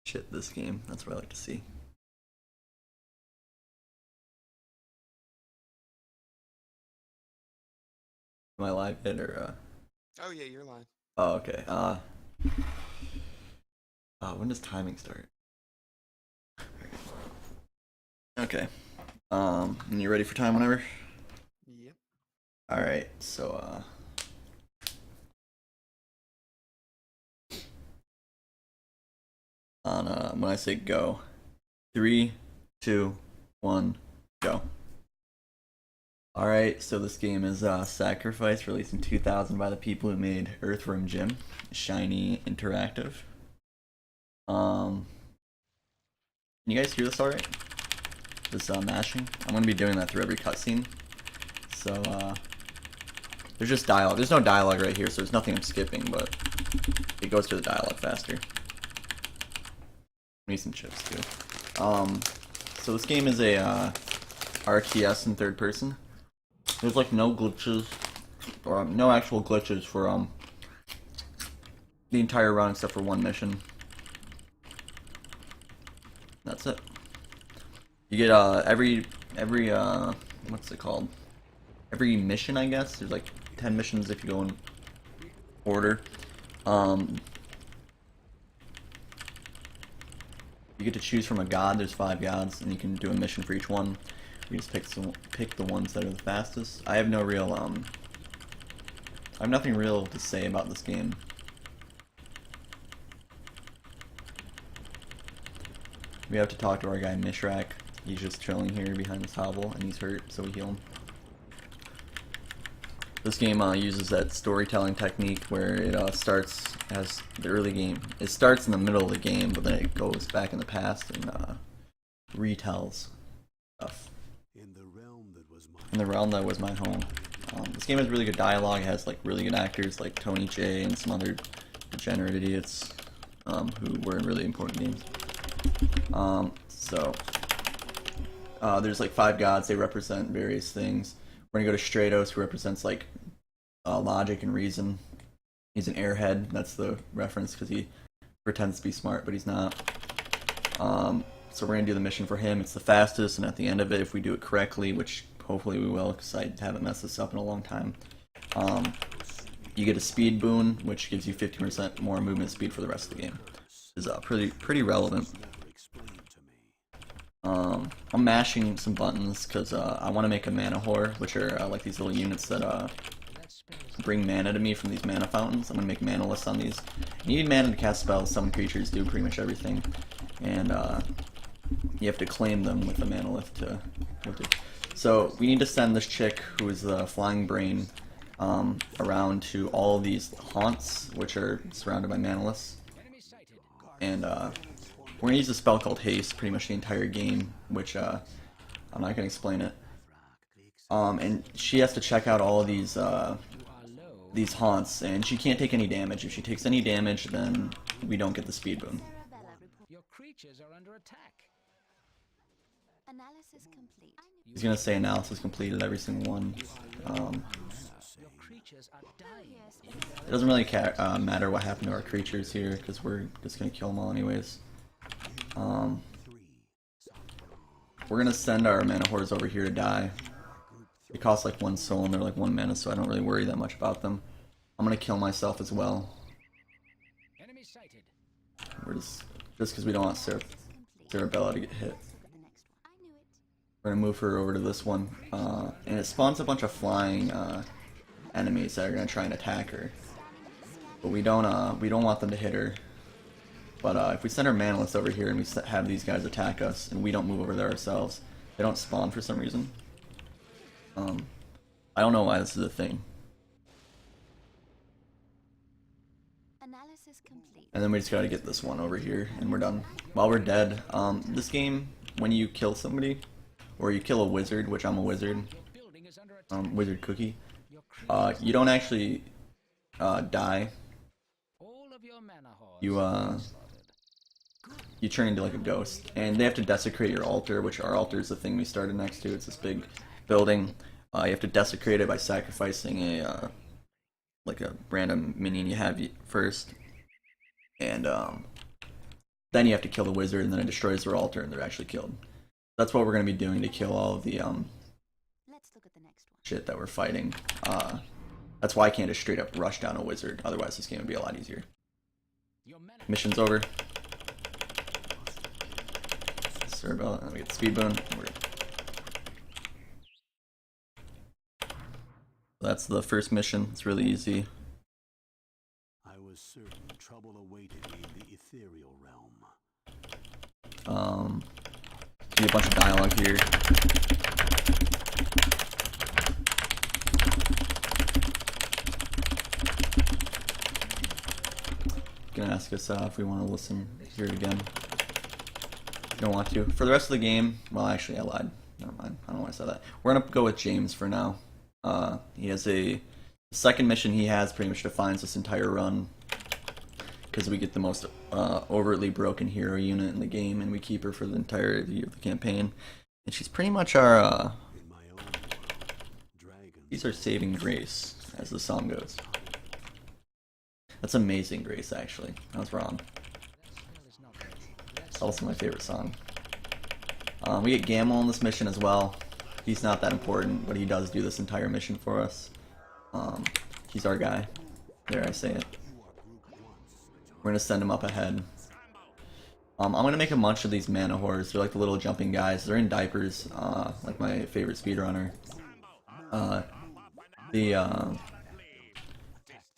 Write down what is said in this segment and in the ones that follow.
Shit, this game. That's what I like to see. Am I live yet or Oh yeah, you're live. Oh, okay. When does timing start? Okay. And you ready for time whenever? Yep. Alright, so on when I say go. 3, 2, 1, go. Alright, so this game is Sacrifice, released in 2000 by the people who made Earthworm Jim, Shiny Interactive. Can you guys hear this alright? This mashing? I'm gonna be doing that through every cutscene. So there's just dialogue. There's no dialogue right here, so there's nothing I'm skipping, but it goes through the dialogue faster. Need some chips too. So this game is a RTS in third person. There's like no glitches, or no actual glitches for the entire run except for one mission. That's it. You get every what's it called? Every mission, I guess. There's like 10 missions if you go in order. You get to choose from a god. There's 5 gods, and you can do a mission for each one. You just pick the ones that are the fastest. I have no real I have nothing real to say about this game. We have to talk to our guy Mishrak. He's just chilling here behind this hovel, and he's hurt, so we heal him. This game uses that storytelling technique where it starts as the early game. It starts in the middle of the game, but then it goes back in the past and retells stuff. In the realm that was my home. This game has really good dialogue. It has like really good actors like Tony J and some other degenerate idiots who were in really important games. There's like 5 gods. They represent various things. We're gonna go to Stratos, who represents like logic and reason. He's an airhead. That's the reference because he pretends to be smart, but he's not. So we're gonna do the mission for him. It's the fastest, and at the end of it, if we do it correctly, which hopefully we will, because I haven't messed this up in a long time, you get a speed boon, which gives you 50% more movement speed for the rest of the game. Is pretty relevant. I'm mashing some buttons because I want to make a mana whore, which are like these little units that bring mana to me from these mana fountains. I'm gonna make mana lists on these. You need mana to cast spells. Some creatures do pretty much everything, and you have to claim them with the mana lift to. So we need to send this chick, who is the flying brain, around to all these haunts, which are surrounded by mana lists, and we're gonna use a spell called Haste pretty much the entire game, which I'm not gonna explain it. And she has to check out all of these haunts, and she can't take any damage. If she takes any damage, then we don't get the speed boon. Your creatures are under attack. Analysis complete. He's gonna say analysis completed every single one. Your creatures are dying. It doesn't really matter what happened to our creatures here, because we're just gonna kill them all anyways. We're gonna send our mana whores over here to die. They cost like 1 soul and they're like 1 mana, so I don't really worry that much about them. I'm gonna kill myself as well. Enemy sighted. We're just because we don't want Sarabella to get hit. We're gonna move her over to this one, and it spawns a bunch of flying enemies that are gonna try and attack her. But we don't want them to hit her. But if we send our mana list over here and we have these guys attack us, and we don't move over there ourselves, they don't spawn for some reason. I don't know why this is a thing. Analysis complete. And then we just gotta get this one over here, and we're done. While we're dead, this game, when you kill somebody, or you kill a wizard, which I'm a wizard, Building is under attack. wizard cookie, Your creatures you don't actually die. all of your mana hordes You are slaughtered. you turn into like a ghost, and they have to desecrate your altar, which our altar is the thing we started next to. It's this big building. You have to desecrate it by sacrificing a like a random minion you have first, and Then you have to kill the wizard, and then it destroys their altar, and they're actually killed. That's what we're going to be doing to kill all of the Let's look at the next one. shit that we're fighting. That's why I can't just straight up rush down a wizard. Otherwise, this game would be a lot easier. Your mana Mission's over. Cerebell, and we get the speed boon. That's the first mission. It's really easy. I was certain trouble awaited me in the ethereal realm. Do a bunch of dialogue here. Gonna ask us if we want to listen, hear it again. Don't want to. For the rest of the game, well, actually, I lied. Never mind. I don't know why I said that. We're gonna go with James for now. He has the second mission he has pretty much defines this entire run, because we get the most overtly broken hero unit in the game, and we keep her for the entirety of the campaign. And she's pretty much our In my own world, dragons. she's our saving grace, as the song goes. That's Amazing Grace, actually. I was wrong. is not ready. It's also my favorite song. We get Gamel in this mission as well. He's not that important, but he does do this entire mission for us. He's our guy. There, I say it. We're gonna send him up ahead. I'm gonna make a bunch of these mana whores. They're like the little jumping guys. They're in diapers, like my favorite speedrunner.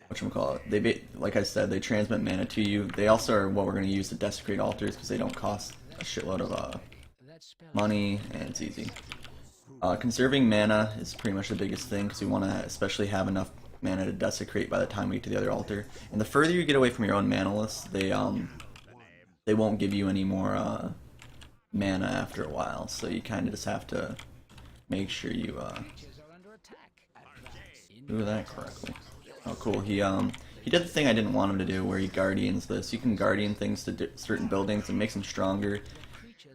Whatchamacallit? Like I said, they transmit mana to you. They also are what we're gonna use to desecrate altars because they don't cost a shitload of That spell money, and it's easy. Conserving mana is pretty much the biggest thing because we want to especially have enough mana to desecrate by the time we get to the other altar. And the further you get away from your own mana list, they won't give you any more mana after a while. So you kind of just have to make sure you creatures are under attack. do that correctly. Oh, cool. He did the thing I didn't want him to do, where he guardians this. You can guardian things to certain buildings and makes them stronger.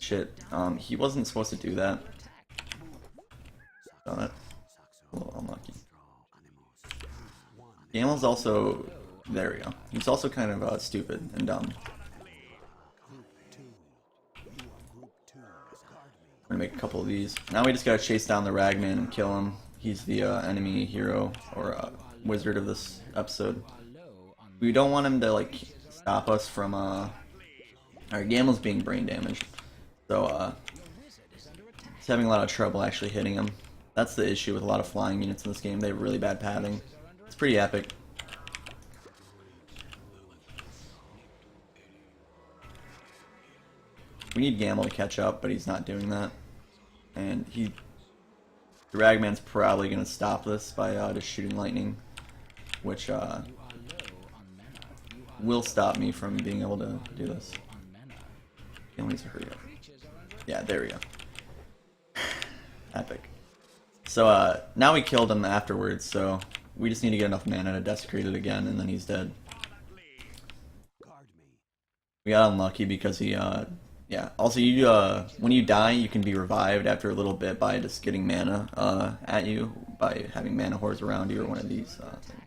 Shit. He wasn't supposed to do that. Done it. A little unlucky. Gamel's also... There we go. He's also kind of stupid and dumb. We're gonna make a couple of these. Now we just gotta chase down the Ragman and kill him. He's the enemy hero, or wizard of this episode. We don't want him to, like, stop us from, Our Gamel's being brain damaged. So, he's having a lot of trouble actually hitting him. That's the issue with a lot of flying units in this game. They have really bad pathing. It's pretty epic. We need Gamel to catch up, but he's not doing that. And the Ragman's probably going to stop this by just shooting lightning, which will stop me from being able to do this. Gamel needs to hurry up. Yeah, there we go. Epic. So now we killed him afterwards, so we just need to get enough mana to desecrate it again, and then he's dead. We got unlucky because he, yeah. Also, you, when you die, you can be revived after a little bit by just getting mana at you, by having mana whores around you or one of these things.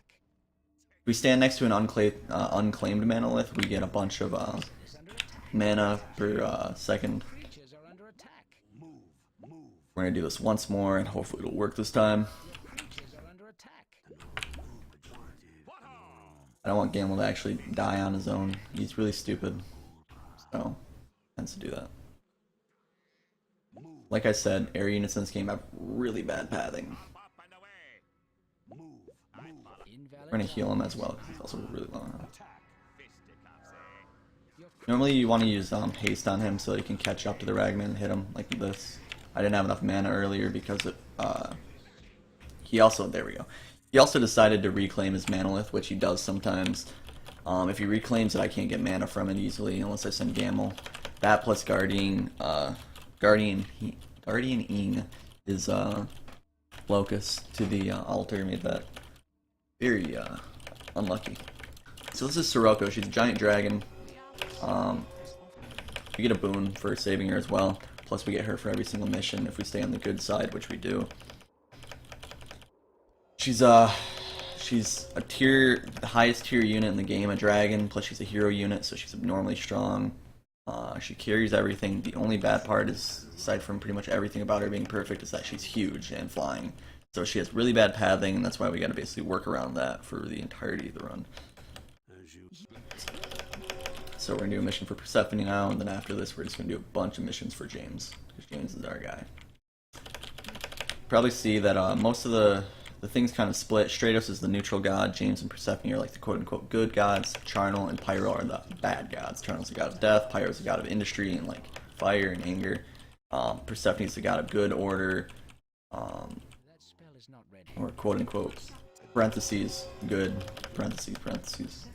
If we stand next to an unclaimed manolith, we get a bunch of mana per second. We're gonna do this once more, and hopefully it'll work this time. I don't want Gamel to actually die on his own. He's really stupid, so tends to do that. Like I said, air units in this game have really bad pathing. We're gonna heal him as well because he's also really low now. Normally you want to use haste on him so you can catch up to the Ragman and hit him like this. I didn't have enough mana earlier because he also, there we go. He also decided to reclaim his manolith, which he does sometimes. If he reclaims it, I can't get mana from it easily unless I send Gamel. That plus Guardianing is Locus to the altar made that very unlucky. So this is Sirocco. She's a giant dragon. We get a boon for saving her as well. Plus we get her for every single mission if we stay on the good side, which we do. She's a tier, the highest tier unit in the game, a dragon, plus she's a hero unit, so she's abnormally strong. She carries everything. The only bad part is, aside from pretty much everything about her being perfect, is that she's huge and flying. So she has really bad pathing, and that's why we gotta basically work around that for the entirety of the run. So we're gonna do a mission for Persephone now, and then after this we're just gonna do a bunch of missions for James, because James is our guy. Probably see that most of the things kind of split. Stratos is the neutral god, James and Persephone are like the quote-unquote good gods, Charnel and Pyro are the bad gods. Charnel's the god of death, Pyro's the god of industry and like fire and anger. Persephone's the god of good, order, That spell is not ready. or quote-unquote parentheses, good, parentheses, parentheses.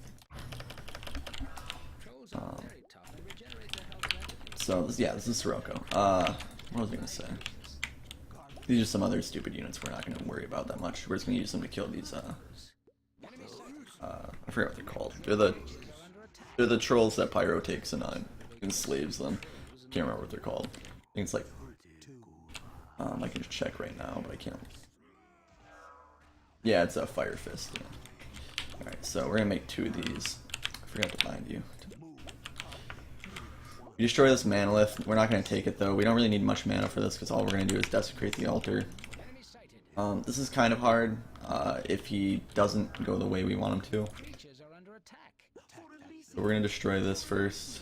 Trolls are very tough and regenerate their health rapidly. So this is Sirocco. What was I gonna say? These are some other stupid units we're not gonna worry about that much. We're just gonna use them to kill these I forgot what they're called. They're the trolls that Pyro takes and enslaves them. Can't remember what they're called. I think it's like I can just check right now, but I can't. Yeah, it's a Fire Fist. Yeah. Alright, so we're gonna make 2 of these. I forgot to bind you. We destroy this manolith. We're not going to take it though. We don't really need much mana for this because all we're going to do is desecrate the altar. This is kind of hard if he doesn't go the way we want him to. Creatures are under attack. So we're going to destroy this first,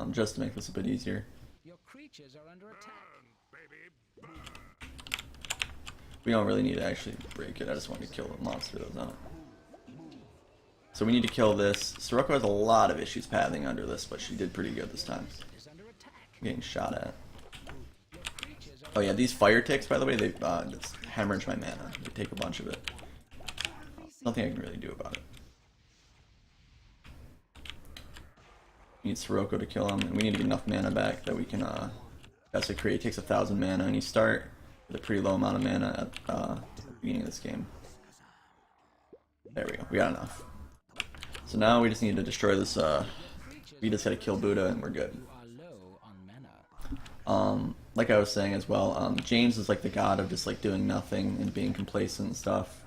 just to make this a bit easier. Your creatures are under attack. We don't really need to actually break it. I just want to kill the monster that was on it. So we need to kill this. Sirocco has a lot of issues pathing under this, but she did pretty good this time. Is under attack. Getting shot at. Your creatures are Oh yeah, these fire ticks, by the way, they just hemorrhage my mana. They take a bunch of it. Nothing I can really do about it. We need Sirocco to kill him, and we need to get enough mana back that we can desecrate. It takes 1,000 mana, and you start with a pretty low amount of mana at the beginning of this game. There we go, we got enough. So now we just need to destroy this, we just gotta kill Buddha and we're good. you are low on mana. Like I was saying as well, James is like the god of just like doing nothing and being complacent and stuff.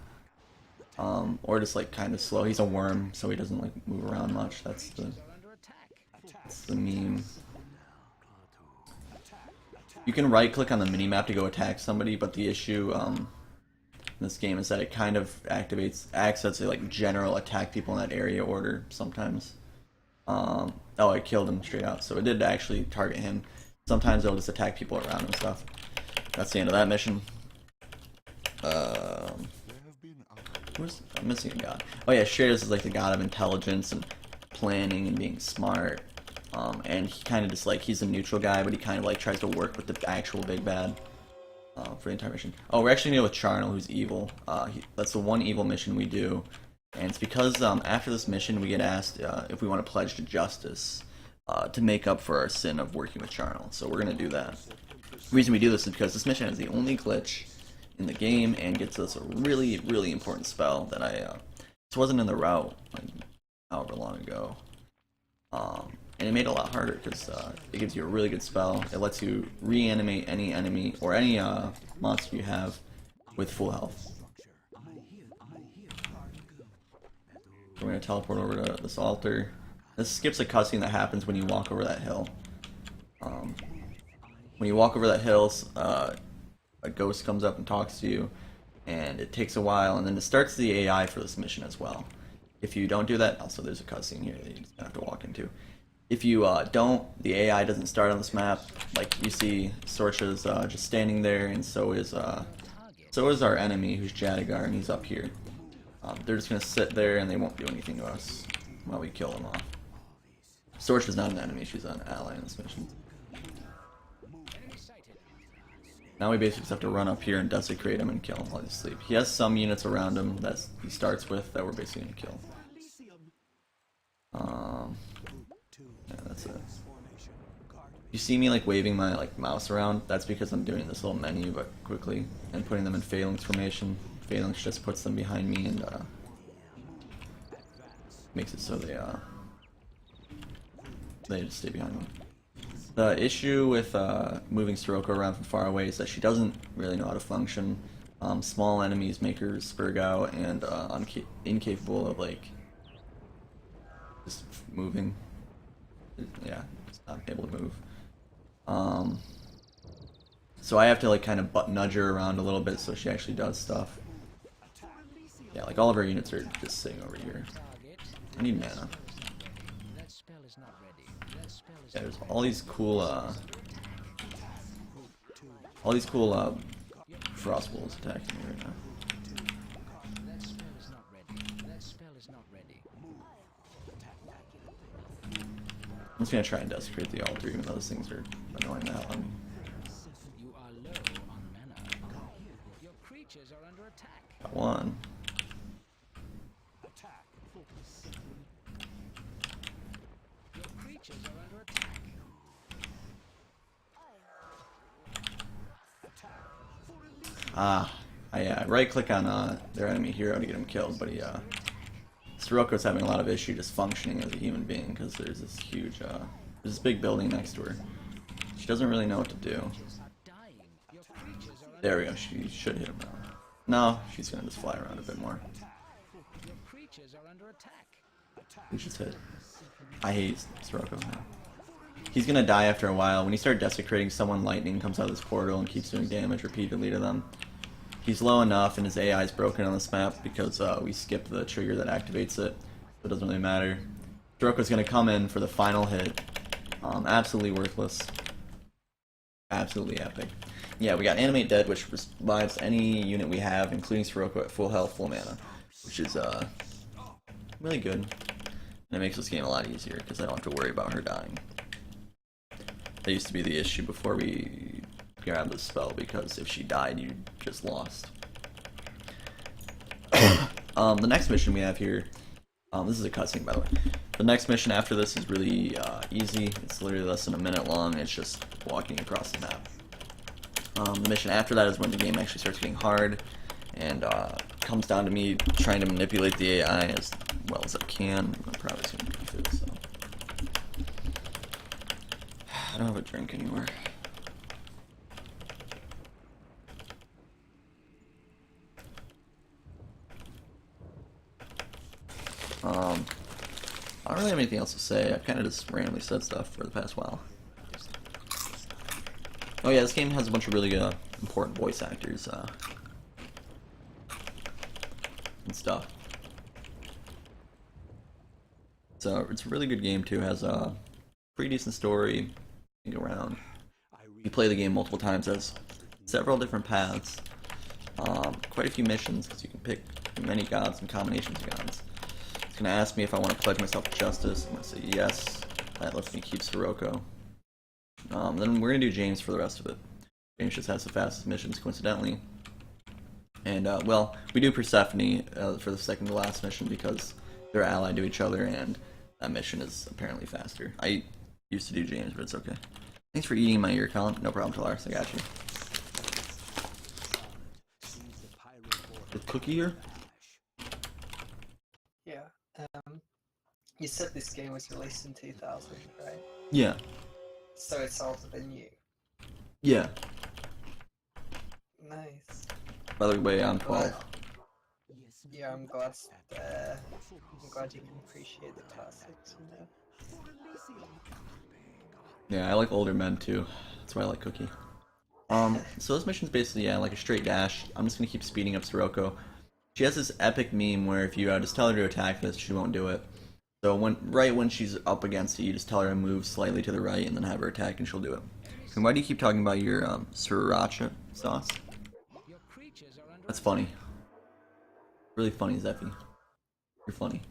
Or just like kind of slow. He's a worm, so he doesn't like move around much. That's Are under attack. the meme. You can right click on the minimap to go attack somebody, but the issue in this game is that it kind of acts as a like general attack people in that area order sometimes. Oh, I killed him straight out, so it did actually target him. Sometimes it'll just attack people around and stuff. That's the end of that mission. I'm missing a god. Oh yeah, Stratos is like the god of intelligence and planning and being smart. And he kind of just like, he's a neutral guy, but he kind of like tries to work with the actual big bad for the entire mission. Oh, we're actually gonna go with Charnel, who's evil. That's the one evil mission we do. And it's because after this mission we get asked if we want to pledge to justice to make up for our sin of working with Charnel. So we're going to do that. The reason we do this is because this mission is the only glitch in the game and gets us a really, really important spell that this wasn't in the route like however long ago. And it made it a lot harder because it gives you a really good spell. It lets you reanimate any enemy or any monster you have with full health. We're going to teleport over to this altar. This skips a cutscene that happens when you walk over that hill. When you walk over that hill, a ghost comes up and talks to you, and it takes a while, and then it starts the AI for this mission as well. If you don't do that, also there's a cutscene here that you just have to walk into. If you don't, the AI doesn't start on this map. Like you see, Sorcha's just standing there, and so is our enemy, who's Jadigar, and he's up here. They're just gonna sit there, and they won't do anything to us while we kill them off. Sorcha's not an enemy; she's an ally in this mission. Now we basically just have to run up here and desecrate him and kill him while he's asleep. He has some units around him that he starts with that we're basically gonna kill. Yeah, that's it. You see me like waving my like mouse around, that's because I'm doing this little menu but quickly and putting them in phalanx formation. Phalanx just puts them behind me and makes it so they just stay behind me. The issue with moving Sirocco around from far away is that she doesn't really know how to function. Small enemies make her spurg out and incapable of like just moving. Yeah, not able to move. So I have to like kind of nudge her around a little bit so she actually does stuff. Yeah, like all of our units are just sitting over here. I need mana. Yeah, there's all these cool frost wolves attacking me right now. I'm just gonna try and desecrate the altar, even though those things are annoying the hell out of me. You are low on mana. Your creatures are under attack. Got one. Your creatures are under attack. I right click on their enemy hero to get him killed, but Siroko's having a lot of issue just functioning as a human being because there's this huge, there's this big building next to her. She doesn't really know what to do. There we go, she should hit him now. No, she's gonna just fly around a bit more. We just hit. I hate Sirocco now. He's gonna die after a while. When you start desecrating someone, lightning comes out of this portal and keeps doing damage repeatedly to them. He's low enough and his AI is broken on this map because we skipped the trigger that activates it. So it doesn't really matter. Sirocco's gonna come in for the final hit. Absolutely worthless. Absolutely epic. Yeah, we got Animate Dead, which revives any unit we have, including Sirocco at full health, full mana. Which is really good. And it makes this game a lot easier because I don't have to worry about her dying. That used to be the issue before we grabbed the spell, because if she died, you just lost. The next mission we have here, this is a cutscene by the way. The next mission after this is really easy. It's literally less than a minute long. It's just walking across the map. The mission after that is when the game actually starts getting hard, and comes down to me trying to manipulate the AI as well as I can. I'm probably just gonna beef it, so. I don't have a drink anymore. I don't really have anything else to say. I've kind of just randomly said stuff for the past while. Oh yeah, this game has a bunch of really good, important voice actors and stuff. So it's a really good game too. It has a pretty decent story. You go around. You play the game multiple times. Has several different paths. Quite a few missions because you can pick many gods and combinations of gods. It's gonna ask me if I want to pledge myself to justice. I'm gonna say yes. That lets me keep Sirocco. Then we're gonna do James for the rest of it. James just has the fastest missions, coincidentally. And well, we do Persephone for the second to last mission because they're allied to each other, and that mission is apparently faster. I used to do James, but it's okay. Thanks for eating my ear, Colin. No problem, Talaris. I got you. The cookie here? Yeah. You said this game was released in 2000, right? Yeah. So it's older than you. Yeah. Nice. By the way, I'm 12. Yeah, I'm glad you can appreciate the classics. You know? Yeah, I like older men too. That's why I like Cookie. So this mission's basically, yeah, like a straight dash. I'm just gonna keep speeding up Sirocco. She has this epic meme where if you just tell her to attack this, she won't do it. So right when she's up against it, you just tell her to move slightly to the right and then have her attack and she'll do it. And why do you keep talking about your sriracha sauce? That's funny. Really funny, Zeffy. You're funny.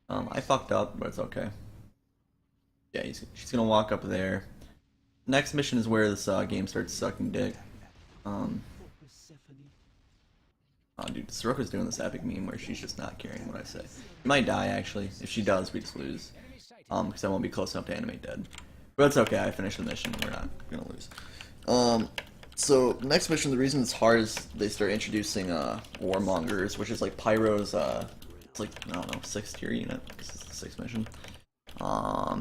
I fucked up, but it's okay. Yeah, she's gonna walk up there. Next mission is where this game starts sucking dick. Oh, dude, Sirocco's doing this epic meme where she's just not caring what I say. She might die, actually. If she does, we just lose. Because I won't be close enough to animate dead. But it's okay, I finished the mission, we're not gonna lose. So, next mission, the reason it's hard is they start introducing, Warmongers, which is like Pyro's, it's like, I don't know, 6th tier unit, because it's the 6th mission.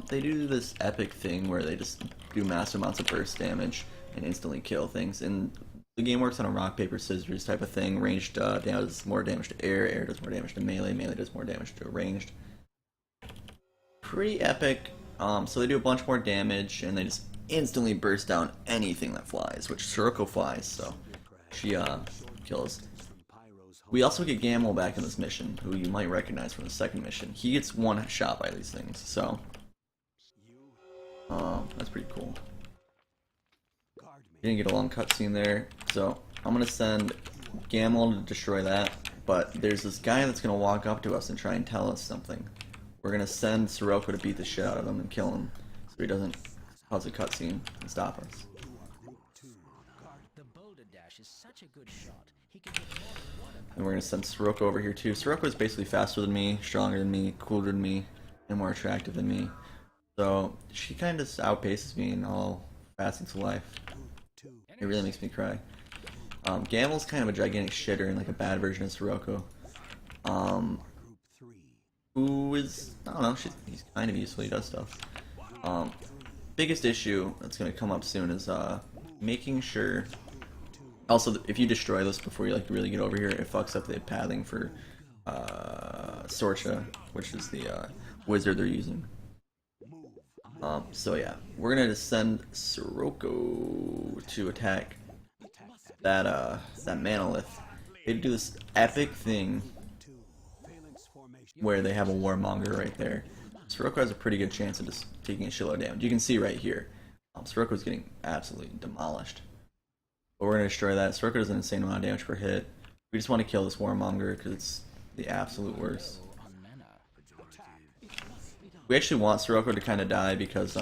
They do this epic thing where they just do massive amounts of burst damage and instantly kill things, and the game works on a rock, paper, scissors type of thing. Ranged does more damage to air, air does more damage to melee, melee does more damage to ranged. Pretty epic. So they do a bunch more damage, and they just instantly burst down anything that flies, which Sirocco flies, so she kills. We also get Gamble back in this mission, who you might recognize from the second mission. He gets one shot by these things, so that's pretty cool. Didn't get a long cutscene there, so I'm gonna send Gamble to destroy that. But there's this guy that's gonna walk up to us and try and tell us something. We're gonna send Sirocco to beat the shit out of him and kill him, so he doesn't pause a cutscene and stop us. The boulder dash is such a good shot. He can hit more than one opponent. And we're gonna send Sirocco over here too. Sirocco is basically faster than me, stronger than me, cooler than me, and more attractive than me. So she kind of outpaces me in all facets of life. It really makes me cry. Gamble's kind of a gigantic shitter and like a bad version of Sirocco. Who is, I don't know, he's kind of useful, he does stuff. Biggest issue that's going to come up soon is making sure, also if you destroy this before you like really get over here, it fucks up the pathing for Sorcha, which is the wizard they're using. So yeah, we're going to send Sirocco to attack that Manolith. They do this epic thing where they have a Warmonger right there. Sirocco has a pretty good chance of just taking a shitload of damage. You can see right here, Sirocco's getting absolutely demolished. But we're gonna destroy that. Sirocco does an insane amount of damage per hit. We just want to kill this Warmonger because it's the absolute worst. We actually want Sirocco to kind of die because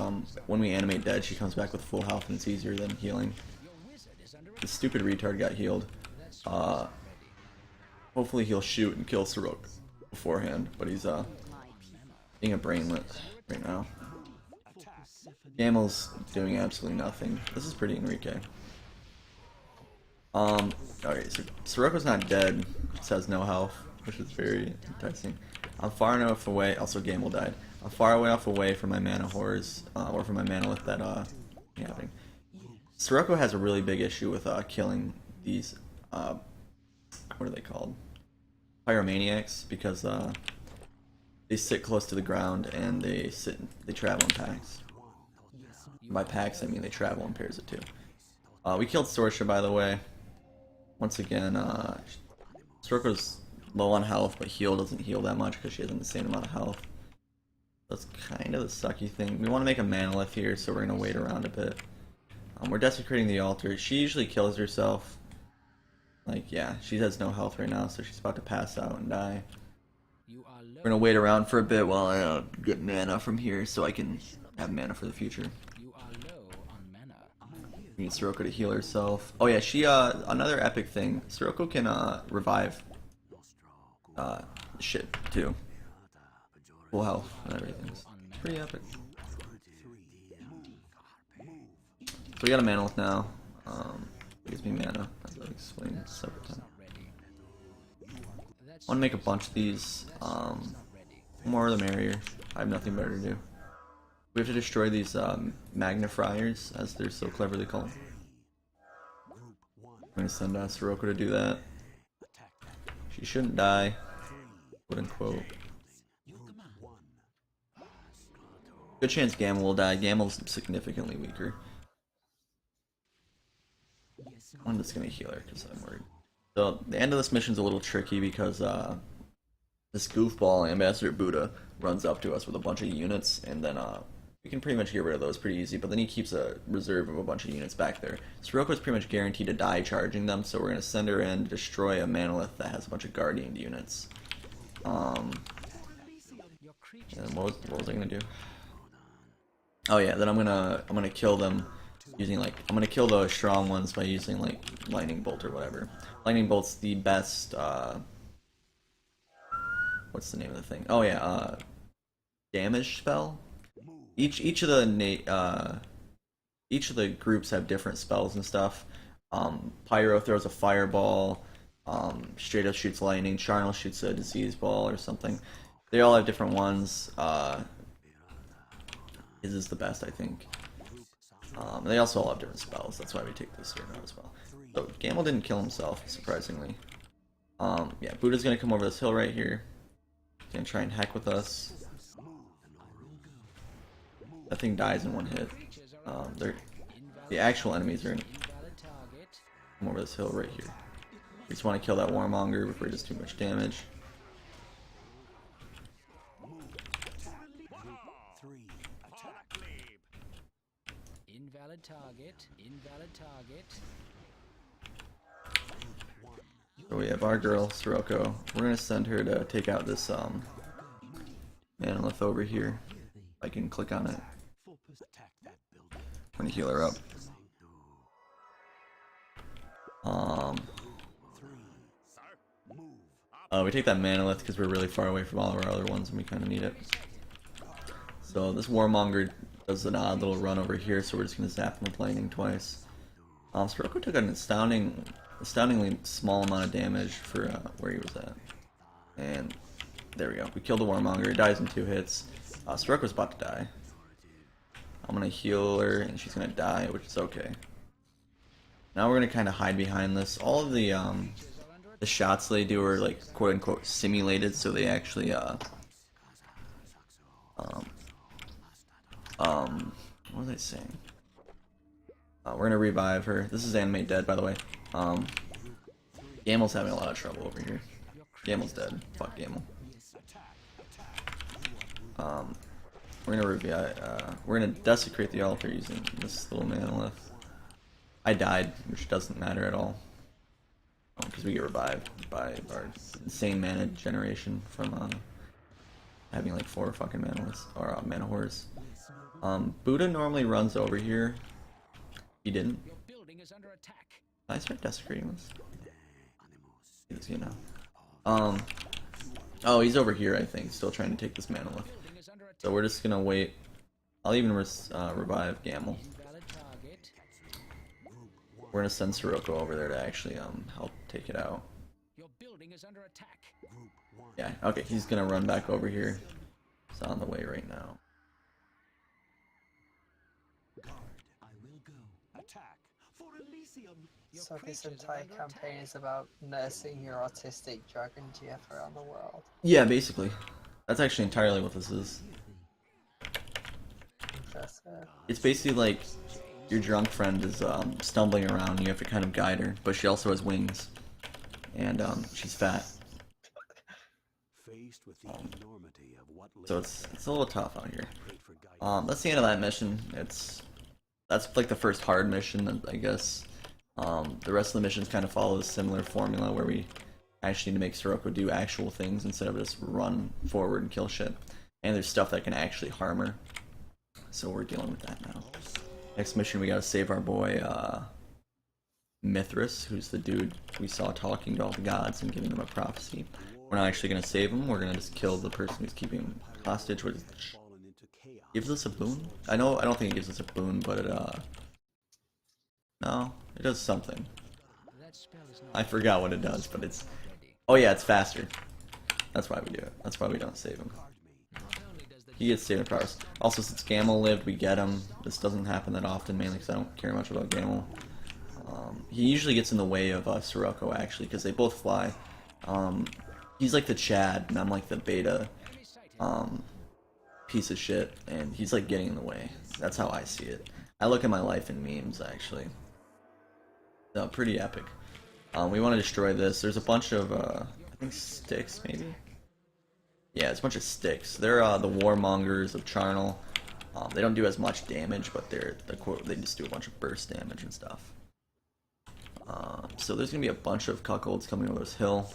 when we animate dead, she comes back with full health and it's easier than healing. The stupid retard got healed. Hopefully he'll shoot and kill Sirocco beforehand, but he's being a brainlet right now. Gamble's doing absolutely nothing. This is pretty Enrique. Okay, so Sirocco's not dead, just has no health, which is very enticing. I'm far enough away, also Gamble died. I'm far enough away from my mana horrors, or from my manolith that happening. Sirocco has a really big issue with killing these, what are they called? Pyromaniacs, because they sit close to the ground and they travel in packs. By packs I mean they travel in pairs of two. We killed Sorcha, by the way. Once again, Sirocco's low on health, but heal doesn't heal that much because she has the same amount of health. That's kind of the sucky thing. We want to make a manolith here, so we're going to wait around a bit. We're desecrating the altar. She usually kills herself. Like, yeah, she has no health right now, so she's about to pass out and die. We're gonna wait around for a bit while I get mana from here, so I can have mana for the future. We need Sirocco to heal herself. Oh yeah, she another epic thing. Sirocco can revive shit too. Full health and everything. It's pretty epic. So we got a manolith now. It gives me mana, as I've explained several times. I want to make a bunch of these. More the merrier. I have nothing better to do. We have to destroy these Magnifriers, as they're so cleverly called. I'm going to send Sirocco to do that. She shouldn't die, quote unquote. Good chance Gamble will die. Gamble's significantly weaker. I'm just gonna heal her because I'm worried. So the end of this mission's a little tricky because this goofball Ambassador Buddha runs up to us with a bunch of units, and then we can pretty much get rid of those pretty easy. But then he keeps a reserve of a bunch of units back there. Sirocco's pretty much guaranteed to die charging them, so we're gonna send her in to destroy a manolith that has a bunch of guardian units. And what was I gonna do? Oh yeah, then I'm gonna kill them. Using I'm gonna kill the strong ones by using like lightning bolt or whatever. Lightning bolt's the best. What's the name of the thing? Oh yeah, damage spell. Each of the groups have different spells and stuff. Pyro throws a fireball. Straight up shoots lightning. Charnel shoots a disease ball or something. They all have different ones. His is the best, I think. They also all have different spells, that's why we take this here now as well. So, Gamble didn't kill himself, surprisingly. Yeah, Buddha's gonna come over this hill right here. He's gonna try and heck with us. That thing dies in one hit. The actual enemies are in come over this hill right here. We just want to kill that warmonger before he does too much damage. Invalid target. Invalid target. So we have our girl, Sirocco. We're gonna send her to take out this manolith over here. I can click on it. I'm gonna heal her up. We take that manolith because we're really far away from all of our other ones and we kind of need it. So this warmonger does an odd little run over here, so we're just gonna zap him with lightning twice. Sirocco took an astoundingly small amount of damage for where he was at. And there we go. We killed the warmonger. He dies in 2 hits. Sirocco's about to die. I'm gonna heal her and she's gonna die, which is okay. Now we're gonna kind of hide behind this. All of the shots they do are like quote unquote simulated, so they actually what was I saying? We're gonna revive her. This is Animate Dead, by the way. Gamel's having a lot of trouble over here. Gamel's dead. Fuck Gamel. We're gonna desecrate the altar using this little manolith. I died, which doesn't matter at all, because we get revived by our insane mana generation from having like 4 fucking manoliths or mana horrors. Buddha normally runs over here. He didn't. I start desecrating this. He's, you know. Oh, he's over here, I think, still trying to take this manolith. So we're just gonna wait. I'll even revive Gamel. We're gonna send Sirocco over there to actually help take it out. Yeah, okay, he's gonna run back over here. It's on the way right now. So this entire campaign is about nursing your autistic dragon GF around the world. Yeah, basically. That's actually entirely what this is. Impressive. It's basically like your drunk friend is stumbling around, you have to kind of guide her, but she also has wings. And she's fat. So it's a little tough out here. That's the end of that mission. That's like the first hard mission, I guess. The rest of the missions kind of follow a similar formula where we actually need to make Sirocco do actual things instead of just run forward and kill shit. And there's stuff that can actually harm her. So we're dealing with that now. Next mission, we gotta save our boy Mithras, who's the dude we saw talking to all the gods and giving them a prophecy. We're not actually gonna save him, we're gonna just kill the person who's keeping him hostage, which gives us a boon? I don't think it gives us a boon, but it no, it does something. I forgot what it does, but it's... Oh yeah, it's faster. That's why we do it. That's why we don't save him. He gets saving powers. Also, since Gamel lived, we get him. This doesn't happen that often, mainly because I don't care much about Gamel. He usually gets in the way of Sirocco, actually, because they both fly. He's like the Chad, and I'm like the beta piece of shit, and he's like getting in the way. That's how I see it. I look at my life in memes, actually. So, pretty epic. We want to destroy this. There's a bunch of, I think sticks, maybe? Yeah, it's a bunch of sticks. They're the warmongers of Charnel. They don't do as much damage, but they just do a bunch of burst damage and stuff. So there's gonna be a bunch of cuckolds coming over this hill.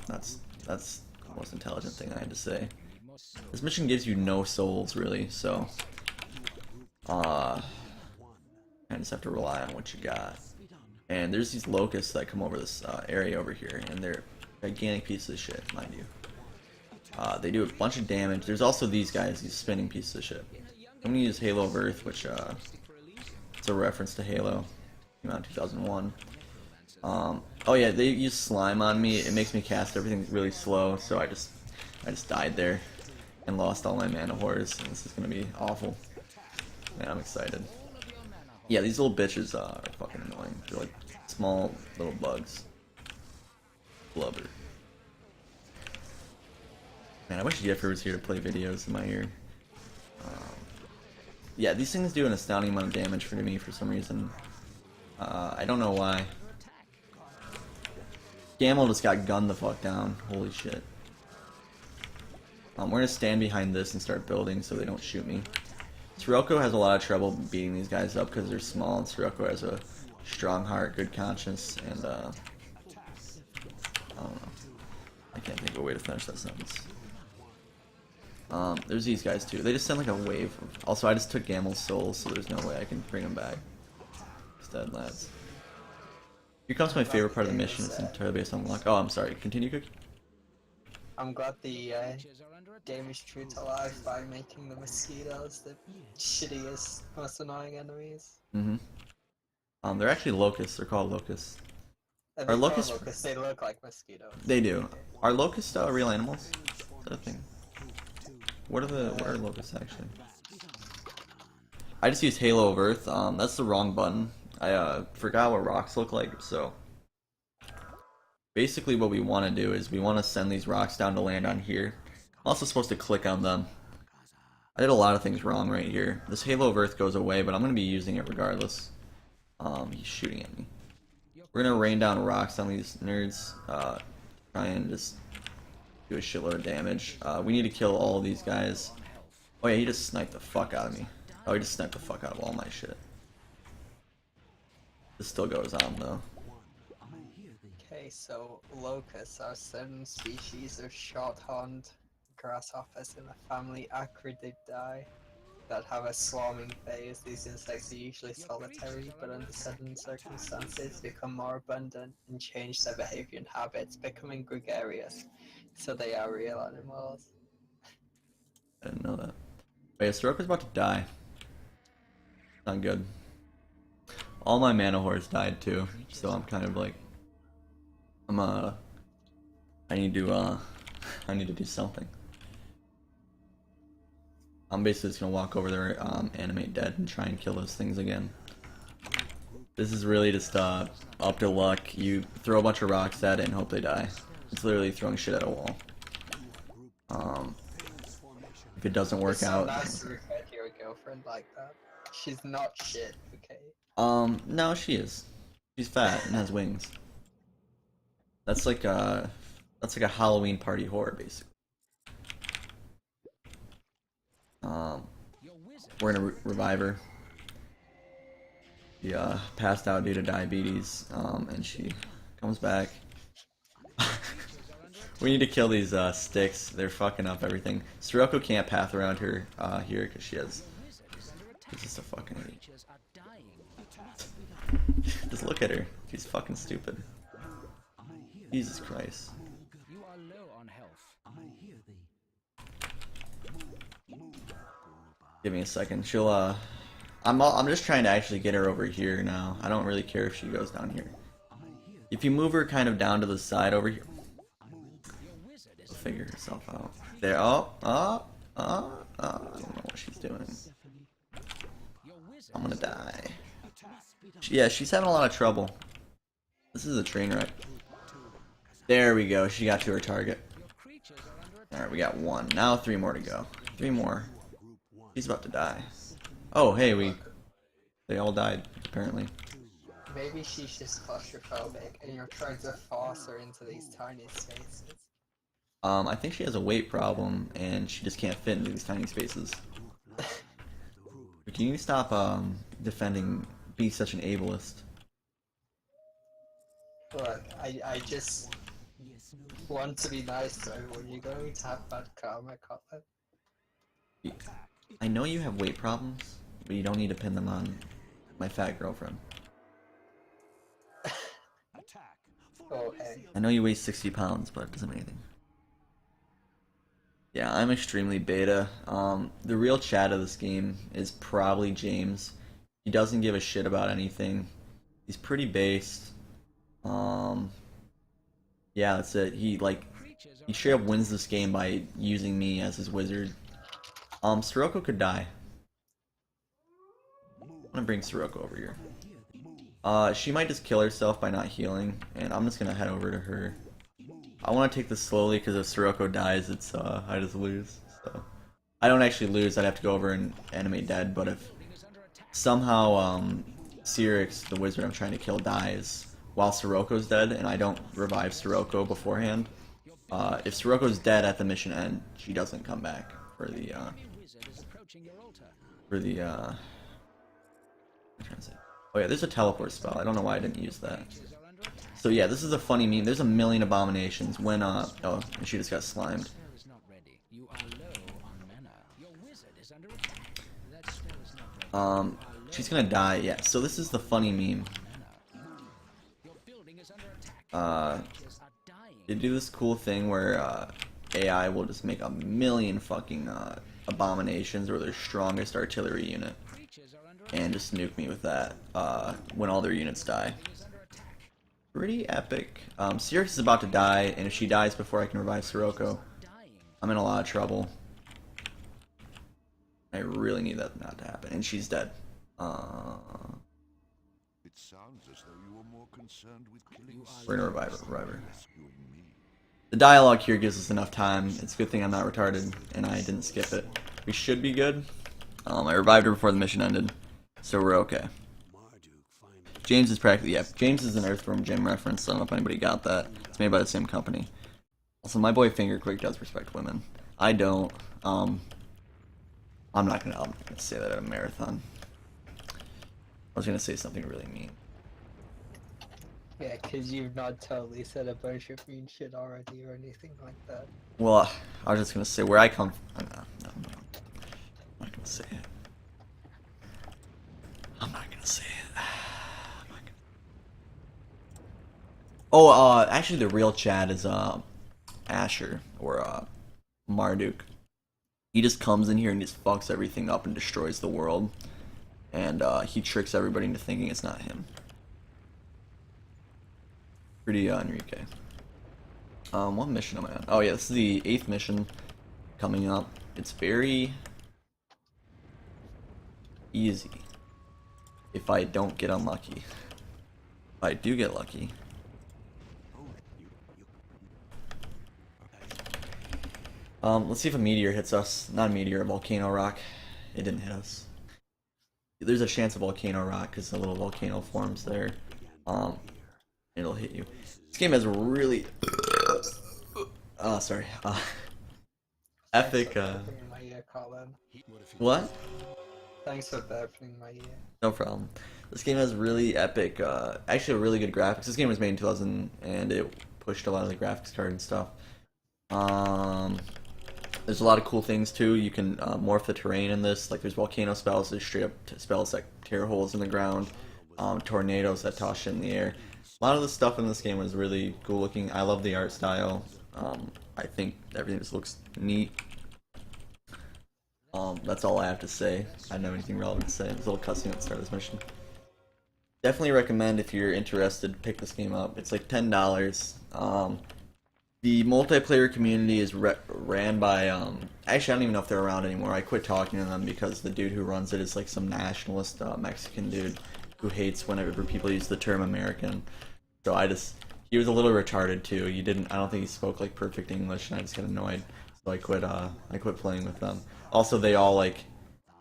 That's the most intelligent thing I had to say. This mission gives you no souls, really, so I just have to rely on what you got. And there's these locusts that come over this area over here, and they're gigantic pieces of shit, mind you. They do a bunch of damage. There's also these guys, these spinning pieces of shit. I'm gonna use Halo of Earth, which it's a reference to Halo. Came out in 2001. Oh yeah, they use slime on me. It makes me cast everything really slow, so I just died there and lost all my mana horrors. And this is gonna be awful. Man, I'm excited. Yeah, these little bitches are fucking annoying. They're like small little bugs. Blubber. Man, I wish Jeffrey was here to play videos in my ear. Yeah, these things do an astounding amount of damage for me for some reason. I don't know why. Gamel just got gunned the fuck down. Holy shit. We're gonna stand behind this and start building so they don't shoot me. Sirocco has a lot of trouble beating these guys up because they're small, and Sirocco has a strong heart, good conscience, and I don't know. I can't think of a way to finish that sentence. There's these guys too. They just send like a wave. Also, I just took Gamel's souls, so there's no way I can bring them back. He's dead, lads. Here comes my favorite part of the mission. It's entirely based on luck. Oh, I'm sorry. Continue, Cookie. I'm glad the game is true to life by making the mosquitoes the shittiest, most annoying enemies. Mm-hmm. They're actually locusts. They're called locusts. Are locusts? They look like mosquitoes. They do. Are locusts real animals? Is that a thing? What are locusts actually? I just used Halo of Earth. That's the wrong button. I forgot what rocks look like, so basically what we want to do is we want to send these rocks down to land on here. I'm also supposed to click on them. I did a lot of things wrong right here. This Halo of Earth goes away, but I'm going to be using it regardless. He's shooting at me. We're going to rain down rocks on these nerds. Try and just do a shitload of damage. We need to kill all of these guys. Oh yeah, he just sniped the fuck out of me. Oh, he just sniped the fuck out of all my shit. This still goes on though. Okay, so locusts are certain species of short-horned grasshoppers in the family Acrididae that have a swarming phase. These insects are usually solitary, but under certain circumstances become more abundant and change their behavior and habits, becoming gregarious. So they are real animals. I didn't know that. Wait, Sirocco's about to die. Not good. All my mana whores died too, so I'm kind of like, I need to do something. I'm basically just gonna walk over there, animate dead, and try and kill those things again. This is really just up to luck. You throw a bunch of rocks at it and hope they die. It's literally throwing shit at a wall. If it doesn't work out. It's so nice to refer to your girlfriend like that. She's not shit, okay? No, she is. She's fat and has wings. That's like a Halloween party horror, basically. We're gonna revive her. She passed out due to diabetes, and she comes back. We need to kill these sticks. They're fucking up everything. Sirocco can't path around her here because she has. She's just a fucking idiot. Just look at her. She's fucking stupid. Jesus Christ. You are low on health. Give me a second. She'll I'm just trying to actually get her over here now. I don't really care if she goes down here. If you move her kind of down to the side over here, she'll figure herself out. There. I don't know what she's doing. I'm gonna die. Yeah, she's having a lot of trouble. This is a train wreck. There we go. She got to her target. Alright, we got one. Now 3 more to go. 3 more. She's about to die. Oh, hey, they all died, apparently. Maybe she's just claustrophobic and you're trying to force her into these tiny spaces. I think she has a weight problem and she just can't fit into these tiny spaces. Can you stop defending, be such an ableist? Look, I just want to be nice to everyone. You're going to have bad karma, Colin. I know you have weight problems, but you don't need to pin them on my fat girlfriend. Oh, hey. I know you weigh 60 pounds, but it doesn't mean anything. Yeah, I'm extremely beta. The real chat of this game is probably James. He doesn't give a shit about anything. He's pretty based. Yeah, that's it. He straight up wins this game by using me as his wizard. Sirocco could die. I'm gonna bring Sirocco over here. She might just kill herself by not healing, and I'm just gonna head over to her. I want to take this slowly because if Sirocco dies, it's I just lose. So I don't actually lose, I'd have to go over and animate dead, but if somehow Cyrix, the wizard I'm trying to kill, dies while Siroko's dead, and I don't revive Siroko beforehand, if Siroko's dead at the mission end, she doesn't come back for the, I'm trying to say. Oh yeah, there's a teleport spell. I don't know why I didn't use that. So yeah, this is a funny meme. There's a million abominations when oh, and she just got slimed. She's gonna die. Yeah. So this is the funny meme. They do this cool thing where AI will just make a million fucking abominations or their strongest artillery unit and just nuke me with that when all their units die. Pretty epic. Cyrix is about to die, and if she dies before I can revive Siroko, I'm in a lot of trouble. I really need that not to happen, and she's dead. It sounds as though you were more concerned with killing We're gonna revive her. The dialogue here gives us enough time. It's a good thing I'm not retarded, and I didn't skip it. We should be good. I revived her before the mission ended, so we're okay. James is practically, yeah, James is an Earthworm Jim reference. I don't know if anybody got that. It's made by the same company. Also, my boy Fingerquick does respect women. I don't. I'm not gonna say that at a marathon. I was gonna say something really mean. Yeah, because you've not totally said a bunch of mean shit already or anything like that. Well, I was just gonna say where I come from. No. I'm not gonna say it. I'm not gonna say it. Oh, actually the real Chad is Asher or Marduk. He just comes in here and just fucks everything up and destroys the world. And he tricks everybody into thinking it's not him. Pretty Enrique. What mission am I on? Oh yeah, this is the 8th mission coming up. It's very easy if I don't get unlucky. If I do get lucky. Let's see if a meteor hits us. Not a meteor, a volcano rock. It didn't hit us. There's a chance of volcano rock because a little volcano forms there. It'll hit you. This game has really sorry. Epic My ear, Colin. what? Thanks for burping my ear. No problem. This game has really epic actually really good graphics. This game was made in 2000 and it pushed a lot of the graphics card and stuff. There's a lot of cool things too. You can morph the terrain in this. Like there's volcano spells, there's straight up spells that tear holes in the ground, tornadoes that toss shit in the air. A lot of the stuff in this game was really cool looking. I love the art style. I think everything just looks neat. That's all I have to say. I don't have anything relevant to say. There's a little cutscene at the start of this mission. Definitely recommend if you're interested, pick this game up. It's like $10. The multiplayer community is ran by, actually I don't even know if they're around anymore. I quit talking to them because the dude who runs it is like some nationalist Mexican dude who hates whenever people use the term American. So he was a little retarded too. I don't think he spoke like perfect English and I just got annoyed. So I quit playing with them. Also, they all like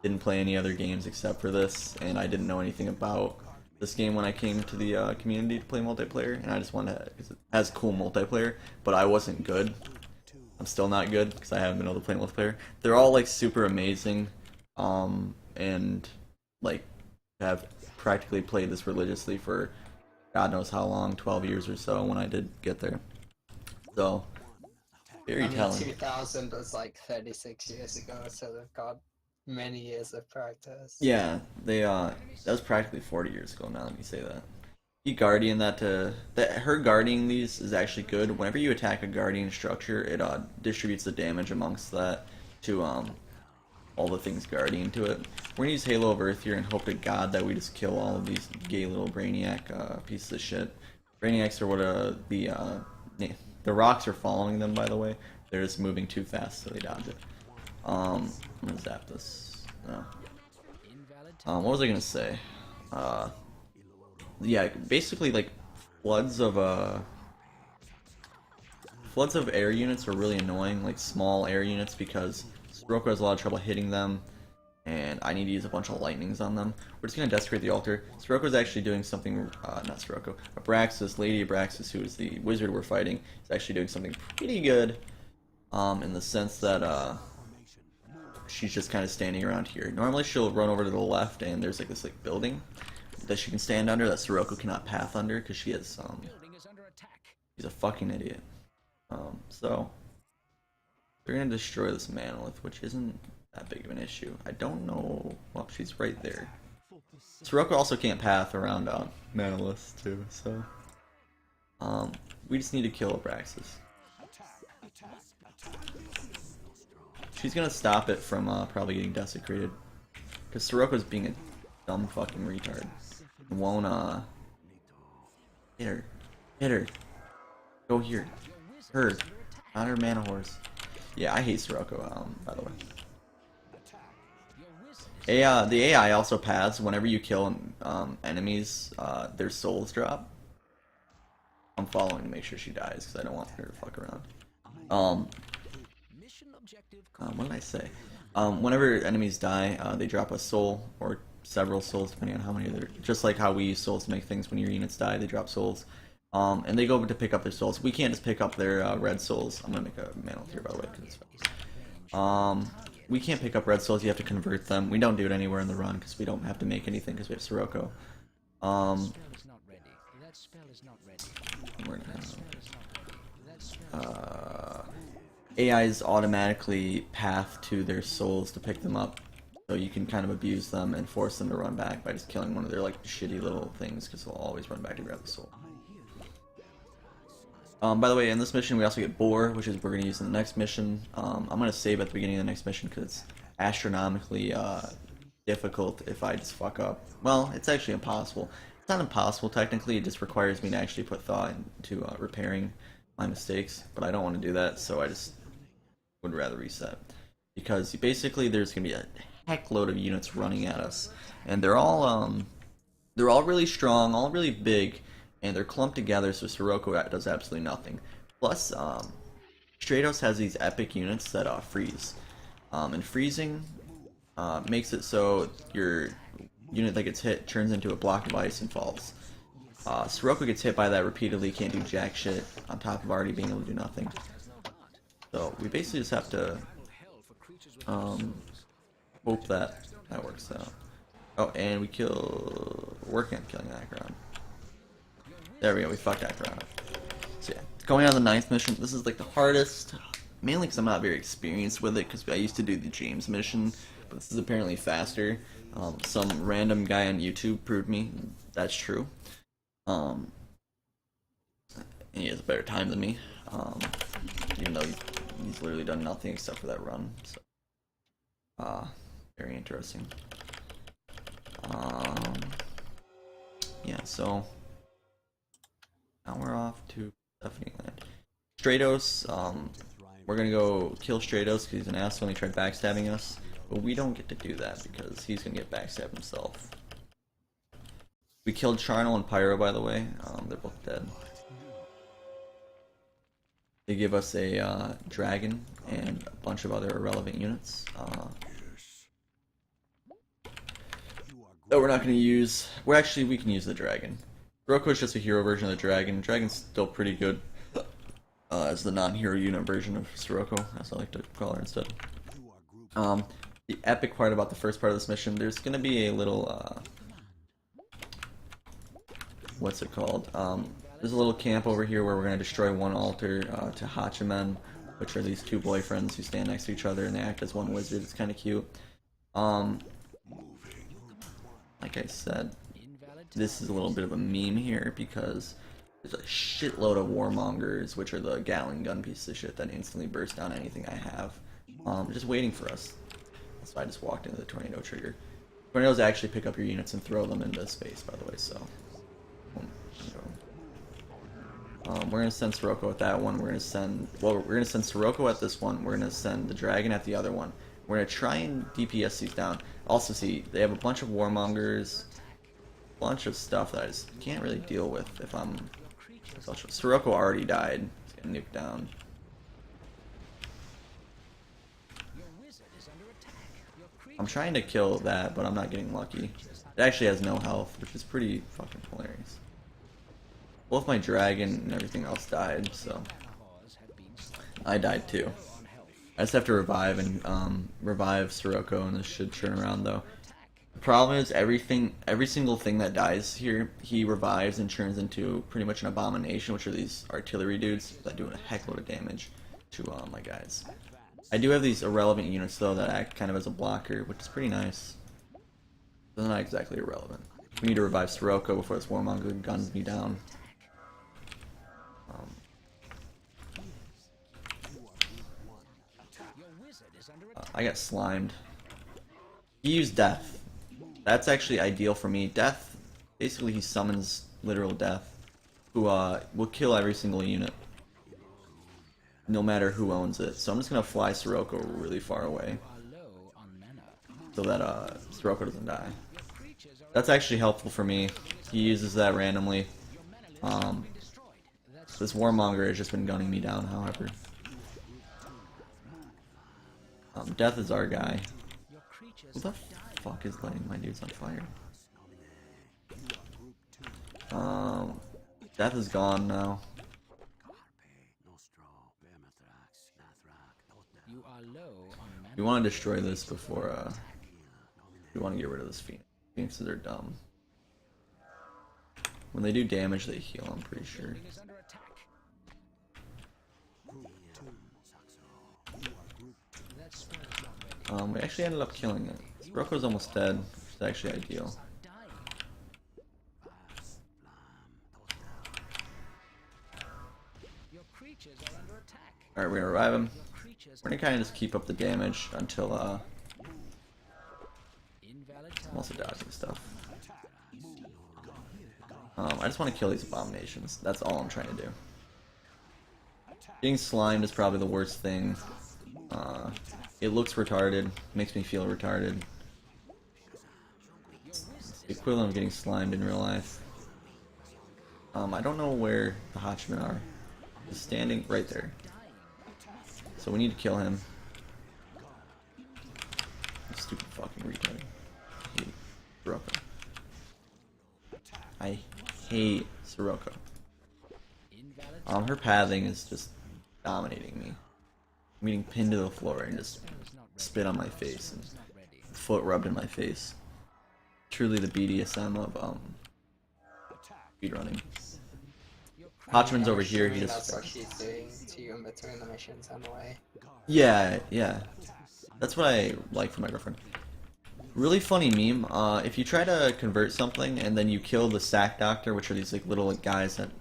didn't play any other games except for this, and I didn't know anything about this game when I came to the community to play multiplayer, and I just wanted to, because it has cool multiplayer, but I wasn't good. I'm still not good because I haven't been able to play multiplayer. They're all like super amazing, and like have practically played this religiously for God knows how long, 12 years or so when I did get there. So very telling. 2000 was like 36 years ago, so they've got many years of practice. Yeah, that was practically 40 years ago now, let me say that. You guardian her guarding these is actually good. Whenever you attack a guardian structure, it distributes the damage amongst that to all the things guardian to it. We're gonna use Halo of Earth here and hope to God that we just kill all of these gay little Brainiac pieces of shit. Brainiacs are what the rocks are following them, by the way. They're just moving too fast, so they dodge it. I'm gonna zap this. No. What was I gonna say? Yeah, basically like floods of air units are really annoying, like small air units, because Sirocco has a lot of trouble hitting them, and I need to use a bunch of lightnings on them. We're just gonna desecrate the altar. Sirocco's actually doing something, not Sirocco, Abraxas, Lady Abraxas, who is the wizard we're fighting, is actually doing something pretty good, in the sense that, she's just kind of standing around here. Normally she'll run over to the left, and there's like this like building that she can stand under that Sirocco cannot path under, because she has, Building is under attack. she's a fucking idiot. So we're gonna destroy this Manolith, which isn't that big of an issue. I don't know. Well, she's right there. Sirocco also can't path around Manolith too, so we just need to kill Abraxas. She's gonna stop it from probably getting desecrated, because Sirocco's being a dumb fucking retard. Won't hit her. Hit her. Go here. Her. Not her mana horse. Yeah, I hate Sirocco, by the way. The AI also paths whenever you kill enemies, their souls drop. I'm following to make sure she dies, because I don't want her to fuck around. What did I say? Whenever enemies die, they drop a soul, or several souls, depending on how many they're. Just like how we use souls to make things. When your units die, they drop souls. And they go to pick up their souls. We can't just pick up their red souls. I'm gonna make a mantle here, by the way, because it's fast. We can't pick up red souls. You have to convert them. We don't do it anywhere in the run because we don't have to make anything because we have Sirocco. AIs automatically path to their souls to pick them up, so you can kind of abuse them and force them to run back by just killing one of their like shitty little things, because they'll always run back to grab the soul. By the way, in this mission we also get Boar, which is we're going to use in the next mission. I'm going to save at the beginning of the next mission because it's astronomically difficult if I just fuck up. Well, it's actually impossible. It's not impossible technically, it just requires me to actually put thought into repairing my mistakes, but I don't want to do that, so I just would rather reset. Because basically there's going to be a heck load of units running at us, and they're all really strong, all really big, and they're clumped together, so Sirocco does absolutely nothing. Plus, Stratos has these epic units that freeze. And freezing makes it so your unit that gets hit turns into a block of ice and falls. Sirocco gets hit by that repeatedly, can't do jack shit, on top of already being able to do nothing. So we basically just have to hope that that works out. Oh, and we're working on killing Acheron. There we go, we fucked Acheron up. So yeah, going on the 9th mission, this is like the hardest, mainly because I'm not very experienced with it, because I used to do the James mission, but this is apparently faster. Some random guy on YouTube proved me that's true. And he has a better time than me, even though he's literally done nothing except for that run. So, very interesting. Yeah, so now we're off to Stephanie Land. Stratos, we're gonna go kill Stratos because he's an asshole and he tried backstabbing us, but we don't get to do that because he's gonna get backstabbed himself. We killed Charnel and Pyro, by the way. They're both dead. They give us a dragon and a bunch of other irrelevant units that we're not going to use. We can use the dragon. Sirocco is just a hero version of the dragon. The dragon's still pretty good as the non-hero unit version of Sirocco, as I like to call her instead. The epic part about the first part of this mission, there's going to be a little what's it called? There's a little camp over here where we're going to destroy one altar to Hachimen, which are these two boyfriends who stand next to each other and they act as one wizard. It's kind of cute. Like I said, this is a little bit of a meme here because there's a shitload of warmongers, which are the Gatling gun pieces of shit that instantly burst down anything I have, just waiting for us. So I just walked into the tornado trigger. Tornadoes actually pick up your units and throw them into space, by the way, so. We're gonna send Sirocco at that one. We're gonna send Sirocco at this one. We're gonna send the dragon at the other one. We're gonna try and DPS these down. Also, see, they have a bunch of warmongers, a bunch of stuff that I just can't really deal with if I'm. Sirocco already died. He's getting nuked down. I'm trying to kill that, but I'm not getting lucky. It actually has no health, which is pretty fucking hilarious. Both my dragon and everything else died, so I died too. I just have to revive and revive Sirocco, and this should turn around though. The problem is every single thing that dies here, he revives and turns into pretty much an abomination, which are these artillery dudes that do a heckload of damage to my guys. I do have these irrelevant units though that act kind of as a blocker, which is pretty nice. They're not exactly irrelevant. We need to revive Sirocco before this Warmonger guns me down. I got slimed. He used death. That's actually ideal for me. Death, basically he summons literal death, who will kill every single unit, no matter who owns it. So I'm just gonna fly Sirocco really far away, so that Sirocco doesn't die. That's actually helpful for me. He uses that randomly. This Warmonger has just been gunning me down, however. Death is our guy. Who the fuck is lighting my dudes on fire? Death is gone now. We want to destroy this before, we want to get rid of this Phoenix. Phoenixes are dumb. When they do damage, they heal, I'm pretty sure. We actually ended up killing it. Sirocco's almost dead, which is actually ideal. Alright, we're gonna revive him. We're gonna kind of just keep up the damage until, I'm also dodging stuff. I just want to kill these abominations. That's all I'm trying to do. Getting slimed is probably the worst thing. It looks retarded, makes me feel retarded. It's the equivalent of getting slimed in real life. I don't know where the Hotchman are. He's standing right there. So we need to kill him. Stupid fucking retard. I hate Sirocco. I hate Sirocco. Her pathing is just dominating me. I'm getting pinned to the floor and just spit on my face and foot rubbed in my face. Truly the BDSM of speedrunning. Hotchman's over here. He just. That's what she's doing to you in between the missions anyway. Yeah, yeah. That's what I like for my girlfriend. Really funny meme. If you try to convert something and then you kill the sack doctor, which are these like little guys that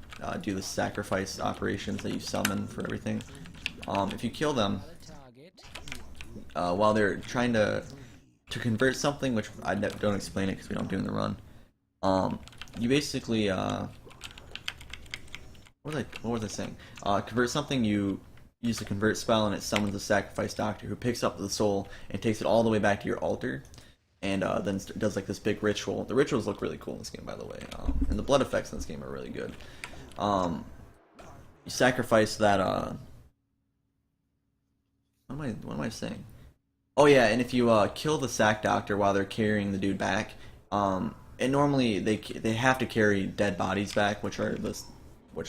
do the sacrifice operations that you summon for everything. If you kill them while they're trying to convert something, which I don't explain it because we don't do in the run. You basically what was I saying? Convert something. You use the convert spell and it summons a sacrifice doctor who picks up the soul and takes it all the way back to your altar, and then does like this big ritual. The rituals look really cool in this game, by the way, and the blood effects in this game are really good. You sacrifice that. What am I saying? Oh yeah, and if you kill the sack doctor while they're carrying the dude back, and normally they have to carry dead bodies back, which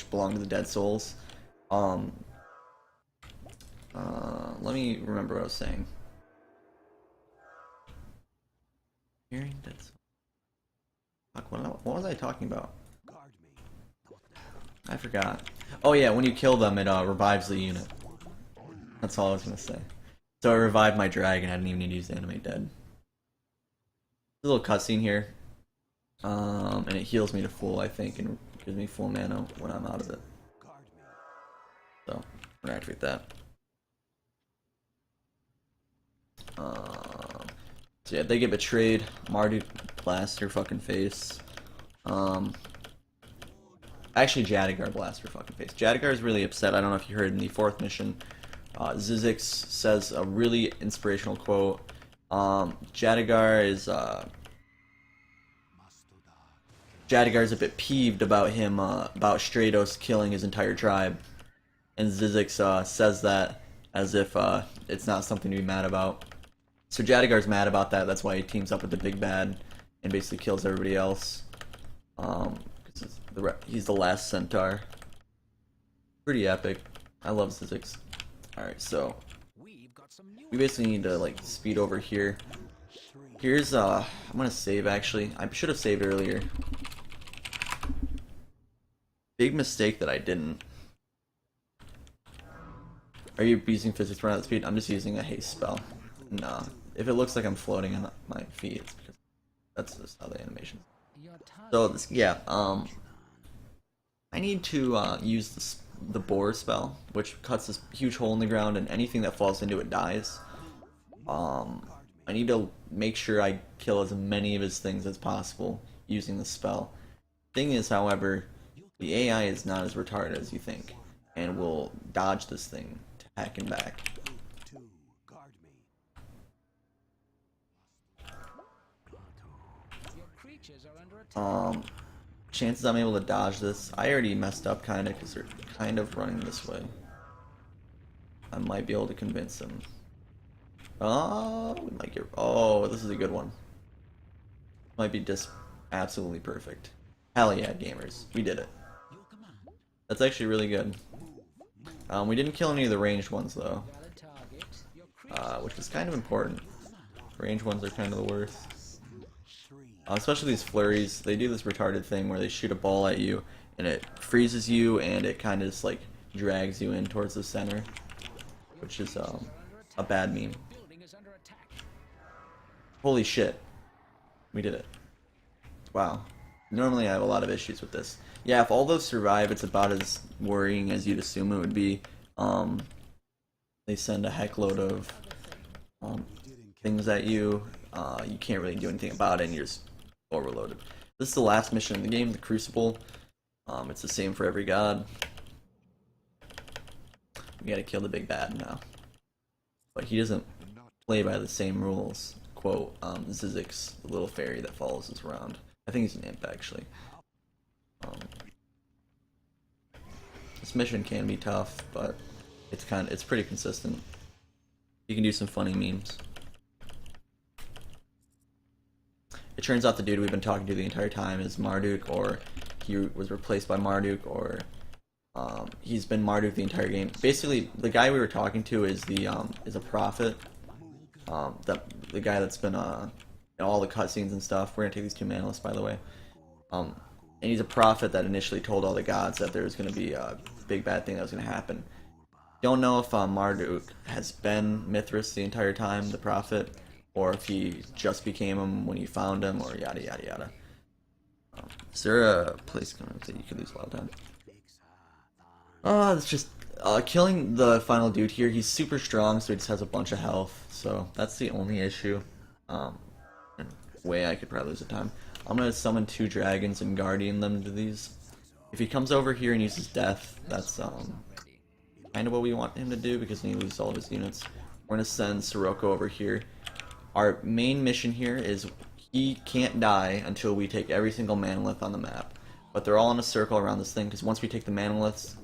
belong to the dead souls. Let me remember what I was saying. Carrying dead souls. Fuck, what was I talking about? I forgot. Oh yeah, when you kill them, it revives the unit. That's all I was gonna say. So I revived my dragon. I didn't even need to use animate dead. There's a little cutscene here, and it heals me to full, I think, and gives me full mana when I'm out of it. So we're gonna activate that. So yeah, they get betrayed. Mardu blasts her fucking face. Actually, Jadigar blasts her fucking face. Jadigar is really upset. I don't know if you heard in the 4th mission. Zizix says a really inspirational quote. Jadigar's a bit peeved about him, about Stratos killing his entire tribe, and Zizix says that as if it's not something to be mad about. So Jadigar's mad about that. That's why he teams up with the big bad and basically kills everybody else. 'Cause he's the last centaur. Pretty epic. I love Zizix. Alright, so We've got some new we basically need to like speed over here. Here's I'm gonna save actually. I should have saved earlier. Big mistake that I didn't. Are you using physics run at speed? I'm just using a haste spell. Nah. If it looks like I'm floating on my feet, it's because that's just how the animation. your target. So this, yeah, I need to use the boar spell, which cuts this huge hole in the ground, and anything that falls into it dies. I need to make sure I kill as many of his things as possible using the spell. Thing is, however, the AI is not as retarded as you think, and will dodge this thing to heck and back. Two, guard me. Your creatures are under attack. Chances I'm able to dodge this. I already messed up kind of because they're kind of running this way. I might be able to convince them. Oh, we might get. Oh, this is a good one. Might be just absolutely perfect. Hell yeah, gamers, we did it. Your command. That's actually really good. We didn't kill any of the ranged ones though, Valid target. Your creatures which is kind of important. Ranged ones are kind of the worst. Three. Especially these flurries, they do this retarded thing where they shoot a ball at you and it freezes you and it kind of just like drags you in towards the center, which is a bad meme. building is under attack. Holy shit, we did it. Wow. Normally I have a lot of issues with this. Yeah, if all those survive, it's about as worrying as you'd assume it would be. They send a heckload of things at you. You can't really do anything about it, and you're just overloaded. This is the last mission in the game, the Crucible. It's the same for every god. We gotta kill the big bad now. But he doesn't play by the same rules. Quote, Zizix, the little fairy that follows us around. I think he's an imp, actually. This mission can be tough, but it's pretty consistent. You can do some funny memes. It turns out the dude we've been talking to the entire time is Marduk, or he was replaced by Marduk, or he's been Marduk the entire game. Basically, the guy we were talking to is a prophet. The guy that's been in all the cutscenes and stuff. We're gonna take these two manalists, by the way. And he's a prophet that initially told all the gods that there was gonna be a big bad thing that was gonna happen. Don't know if Marduk has been Mithras the entire time, the prophet, or if he just became him when you found him, or yada yada yada. Is there a place that you could lose a lot of time? It's just killing the final dude here. He's super strong, so he just has a bunch of health. So that's the only issue. Way I could probably lose the time. I'm gonna summon two dragons and guardian them to these. If he comes over here and uses death, that's kind of what we want him to do because then he loses all of his units. We're gonna send Sirocco over here. Our main mission here is he can't die until we take every single manolith on the map. But they're all in a circle around this thing because once we take the manoliths,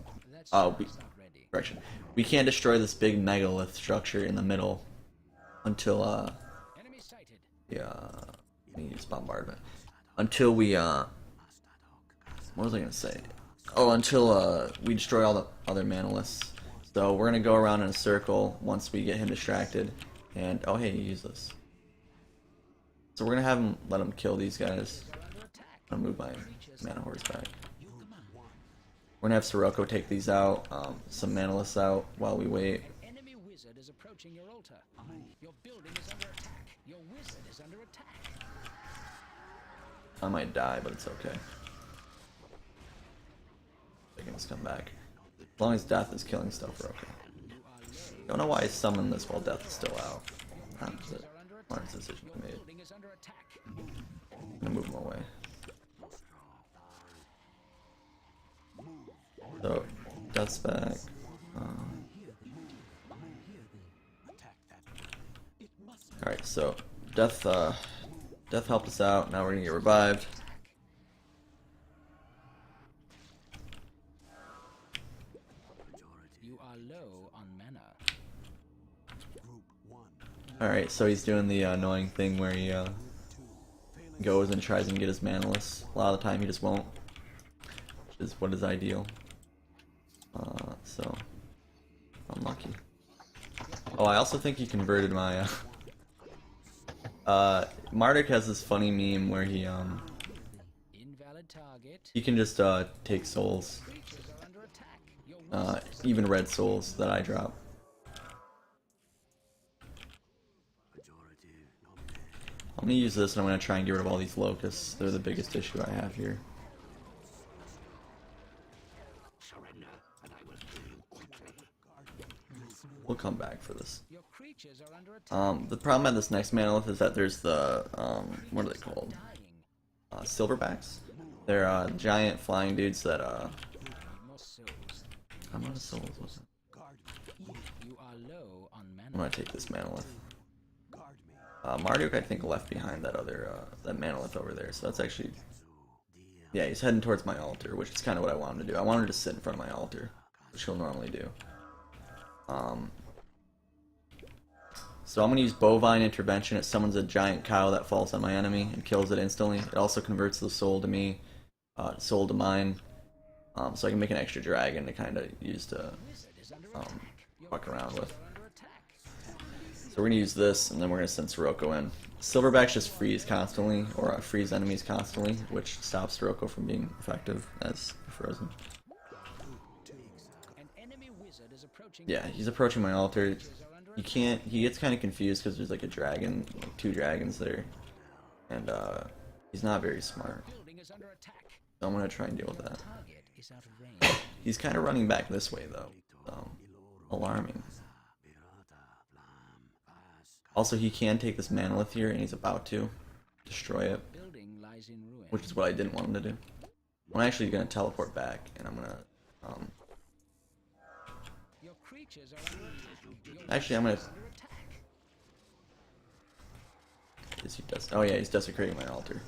we can't destroy this big megalith structure in the middle until Enemy sighted. we use bombardment. Until we what was I gonna say? Oh, until we destroy all the other manoliths. So we're gonna go around in a circle once we get him distracted. And oh hey, use this. So we're gonna let him kill these guys. I'm gonna move my mana horse back. We're gonna have Sirocco take these out, some manoliths out while we wait. Enemy wizard is approaching your altar. Your building is under attack. Your wizard is under attack. I might die, but it's okay. They can just come back. As long as death is killing stuff, we're okay. Don't know why I summoned this while death is still out. That's a smart decision I made. Building is under attack. I'm gonna move him away. So, death's back. Alright, so death helped us out. Now we're gonna get revived. You are low on mana. Group 1. Alright, so he's doing the annoying thing where he goes and tries and get his manaless. A lot of the time he just won't, which is what is ideal. So unlucky. Oh, I also think he converted my Marduk has this funny meme where he Invalid target. can just take souls, Creatures are under attack. Your even red souls that I drop. I'm gonna use this and I'm gonna try and get rid of all these locusts. They're the biggest issue I have here. We'll come back for this. your creatures are under attack. The problem at this next manolith is that there's the what are they called? Dying. Silverbacks. They're giant flying dudes that More souls. how many souls was it? You are low on mana. I'm gonna take this manolith. Marduk I think left behind that other that manolith over there, so that's actually, yeah, he's heading towards my altar, which is kind of what I wanted to do. I wanted to sit in front of my altar, which he'll normally do. So I'm gonna use bovine intervention. It summons a giant cow that falls on my enemy and kills it instantly. It also converts the soul to me, soul to mine, so I can make an extra dragon to kind of use to fuck around with. So we're gonna use this, and then we're gonna send Sirocco in. Silverbacks just freeze constantly, or freeze enemies constantly, which stops Sirocco from being effective as frozen. An enemy wizard is approaching. Yeah, he's approaching my altar. He can't. He gets kind of confused because there's like a dragon, like 2 dragons there, and he's not very smart. Building is under attack. So I'm gonna try and deal with that. Target is out of range. He's kind of running back this way though. Alarming. Also, he can take this manolith here, and he's about to destroy it, Building lies in ruin. which is what I didn't want him to do. I'm actually gonna teleport back, and I'm gonna Your creatures are under attack. Your actually I'm gonna. wizard is under attack. Is he oh yeah, he's desecrating my altar.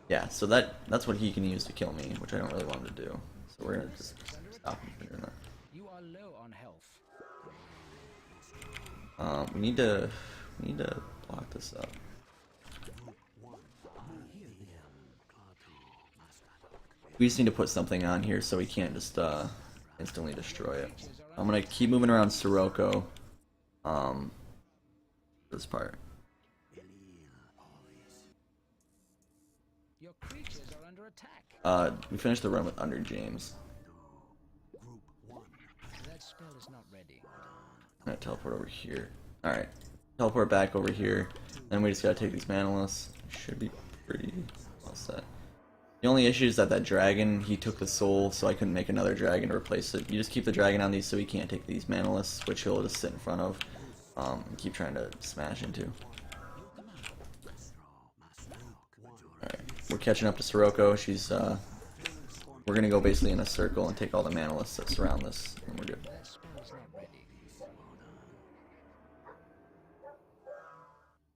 Yeah, so that's what he can use to kill me, which I don't really want him to do. So we're gonna just stop him from doing that. You are low on health. We need to block this up. We just need to put something on here so we can't just instantly destroy it. I'm gonna keep moving around Sirocco. This part. Your creatures are under attack. We finished the run with Under James. That spell is not ready. I'm gonna teleport over here. Alright. Teleport back over here. Then we just gotta take these manoliths. Should be pretty well set. The only issue is that dragon, he took the soul, so I couldn't make another dragon to replace it. You just keep the dragon on these so he can't take these manoliths, which he'll just sit in front of and keep trying to smash into. Alright, we're catching up to Sirocco. She's, we're gonna go basically in a circle and take all the manoliths that surround this, and we're good. That spell is not ready.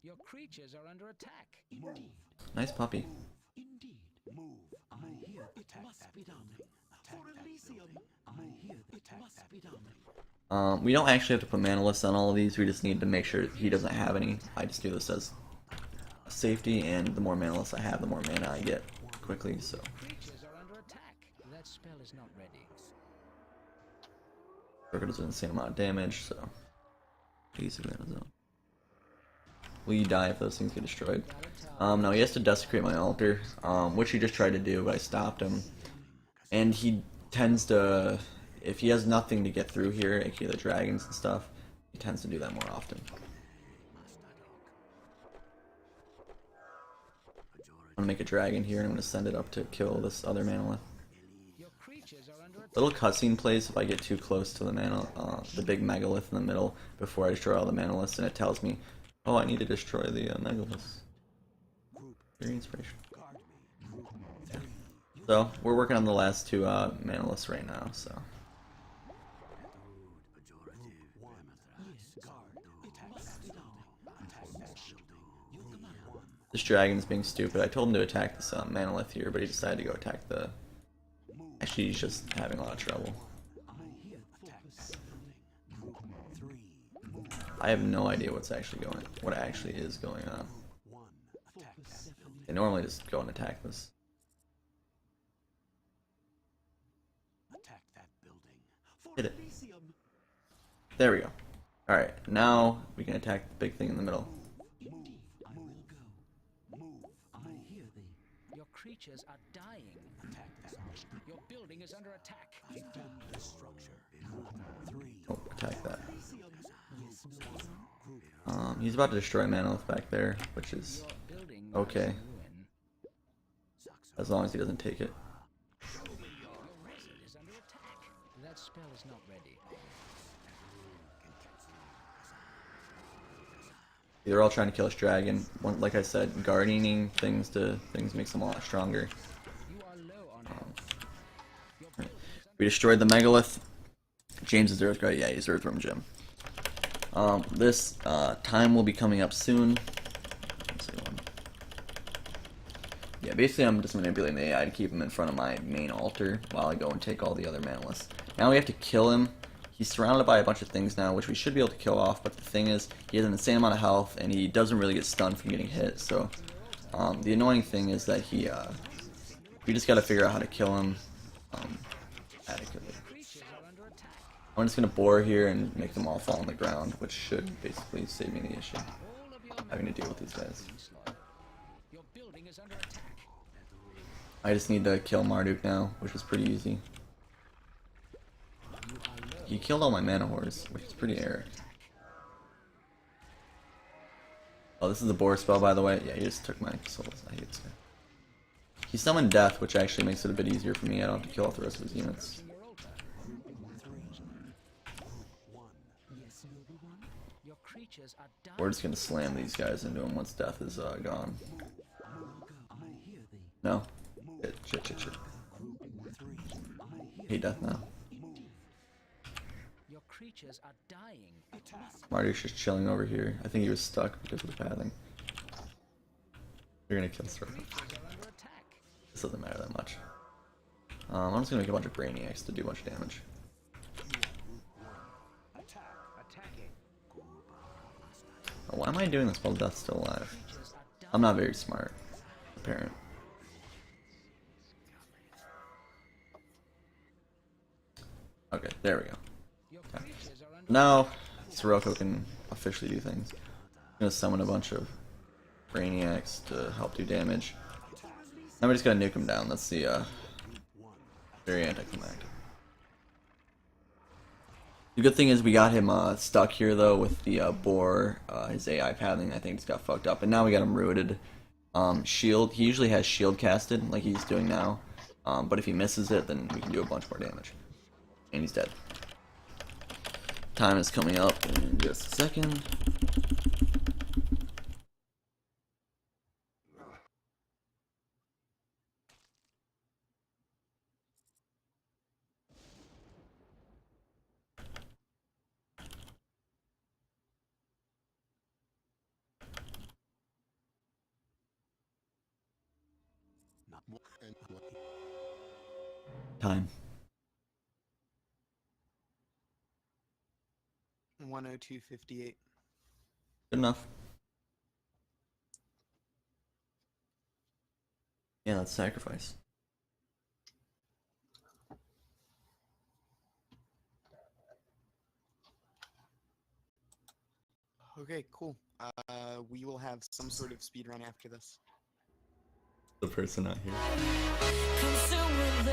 Your creatures are under attack. Indeed. Nice puppy. Indeed. Move. I hear it must be done. For Elysium. I hear it must be done. We don't actually have to put mana lists on all of these, we just need to make sure he doesn't have any. I just do this as a safety, and the more mana lists I have, the more mana I get quickly, so. Creatures are under attack. That spell is not ready. Circle does an insane amount of damage, so. Easy mana zone. Will you die if those things get destroyed? No, he has to desecrate my altar, which he just tried to do, but I stopped him. And he tends to, if he has nothing to get through here, aka the dragons and stuff, he tends to do that more often. I'm gonna make a dragon here, and I'm gonna send it up to kill this other manolith. Your creatures are under attack. Little cutscene plays if I get too close to the the big megalith in the middle before I destroy all the manoliths, and it tells me, oh, I need to destroy the megaliths. Very inspirational. Yeah. So we're working on the last 2 manoliths right now. So this dragon's being stupid. I told him to attack this manolith here, but he decided to go attack the. Actually, he's just having a lot of trouble. I have no idea what actually is going on. They normally just go and attack this. Attack that building. Hit it. There we go. Alright, now we can attack the big thing in the middle. I will go. Move. I hear thee. Your creatures are dying. Attack that. Your building is under attack. Defend the structure. 3. Oh, attack that. Yes, group. He's about to destroy Manolith back there, which is Your building okay, is in ruin. as long as he doesn't take it. Your resin is under attack. That spell is not ready. They're all trying to kill this dragon. Like I said, guardianing things makes them a lot stronger. You are low on health. Your building is We destroyed the megalith. James is Earthguard. Yeah, he's Earthworm Jim. This time will be coming up soon. Yeah, basically I'm just manipulating the AI to keep him in front of my main altar while I go and take all the other manalists. Now we have to kill him. He's surrounded by a bunch of things now, which we should be able to kill off, but the thing is, he has an insane amount of health, and he doesn't really get stunned from getting hit, so the annoying thing is that we just gotta figure out how to kill him adequately. creatures are under attack. I'm just gonna bore here and make them all fall on the ground, which should basically save me the issue All of your having to deal with these guys. slaughtered. Your building is under attack. I just need to kill Marduk now, which is pretty easy. He killed all my mana whores, which is pretty Eric. Oh, this is the boar spell, by the way. Yeah, he just took my souls. I hate this guy. He summoned death, which actually makes it a bit easier for me. I don't have to kill off the rest of his units. Your altar. Your creatures are dying. We're just gonna slam these guys into him once death is gone. No? Shit. I hate death now. Your creatures are dying. Marduk's just chilling over here. I think he was stuck because of the pathing. You're gonna kill Circle. Creatures are under attack. This doesn't matter that much. I'm just gonna make a bunch of Brainiacs to do a bunch of damage. Oh, why am I doing this while Death's still alive? I'm not very smart, apparent. Okay, there we go. Your creatures are under Now, Sirocco can officially do things. I'm gonna summon a bunch of Brainiacs to help do damage. Now we just gotta nuke him down. That's the very anticlimactic. The good thing is we got him stuck here though with the boar. His AI pathing I think just got fucked up, and now we got him rooted. Shield. He usually has shield casted like he's doing now, but if he misses it, then we can do a bunch more damage. And he's dead. Time is coming up in just a second. Time. 102.58. Good enough. Yeah, let's sacrifice. Okay, cool. We will have some sort of speed run after this. The person not here. Consumed with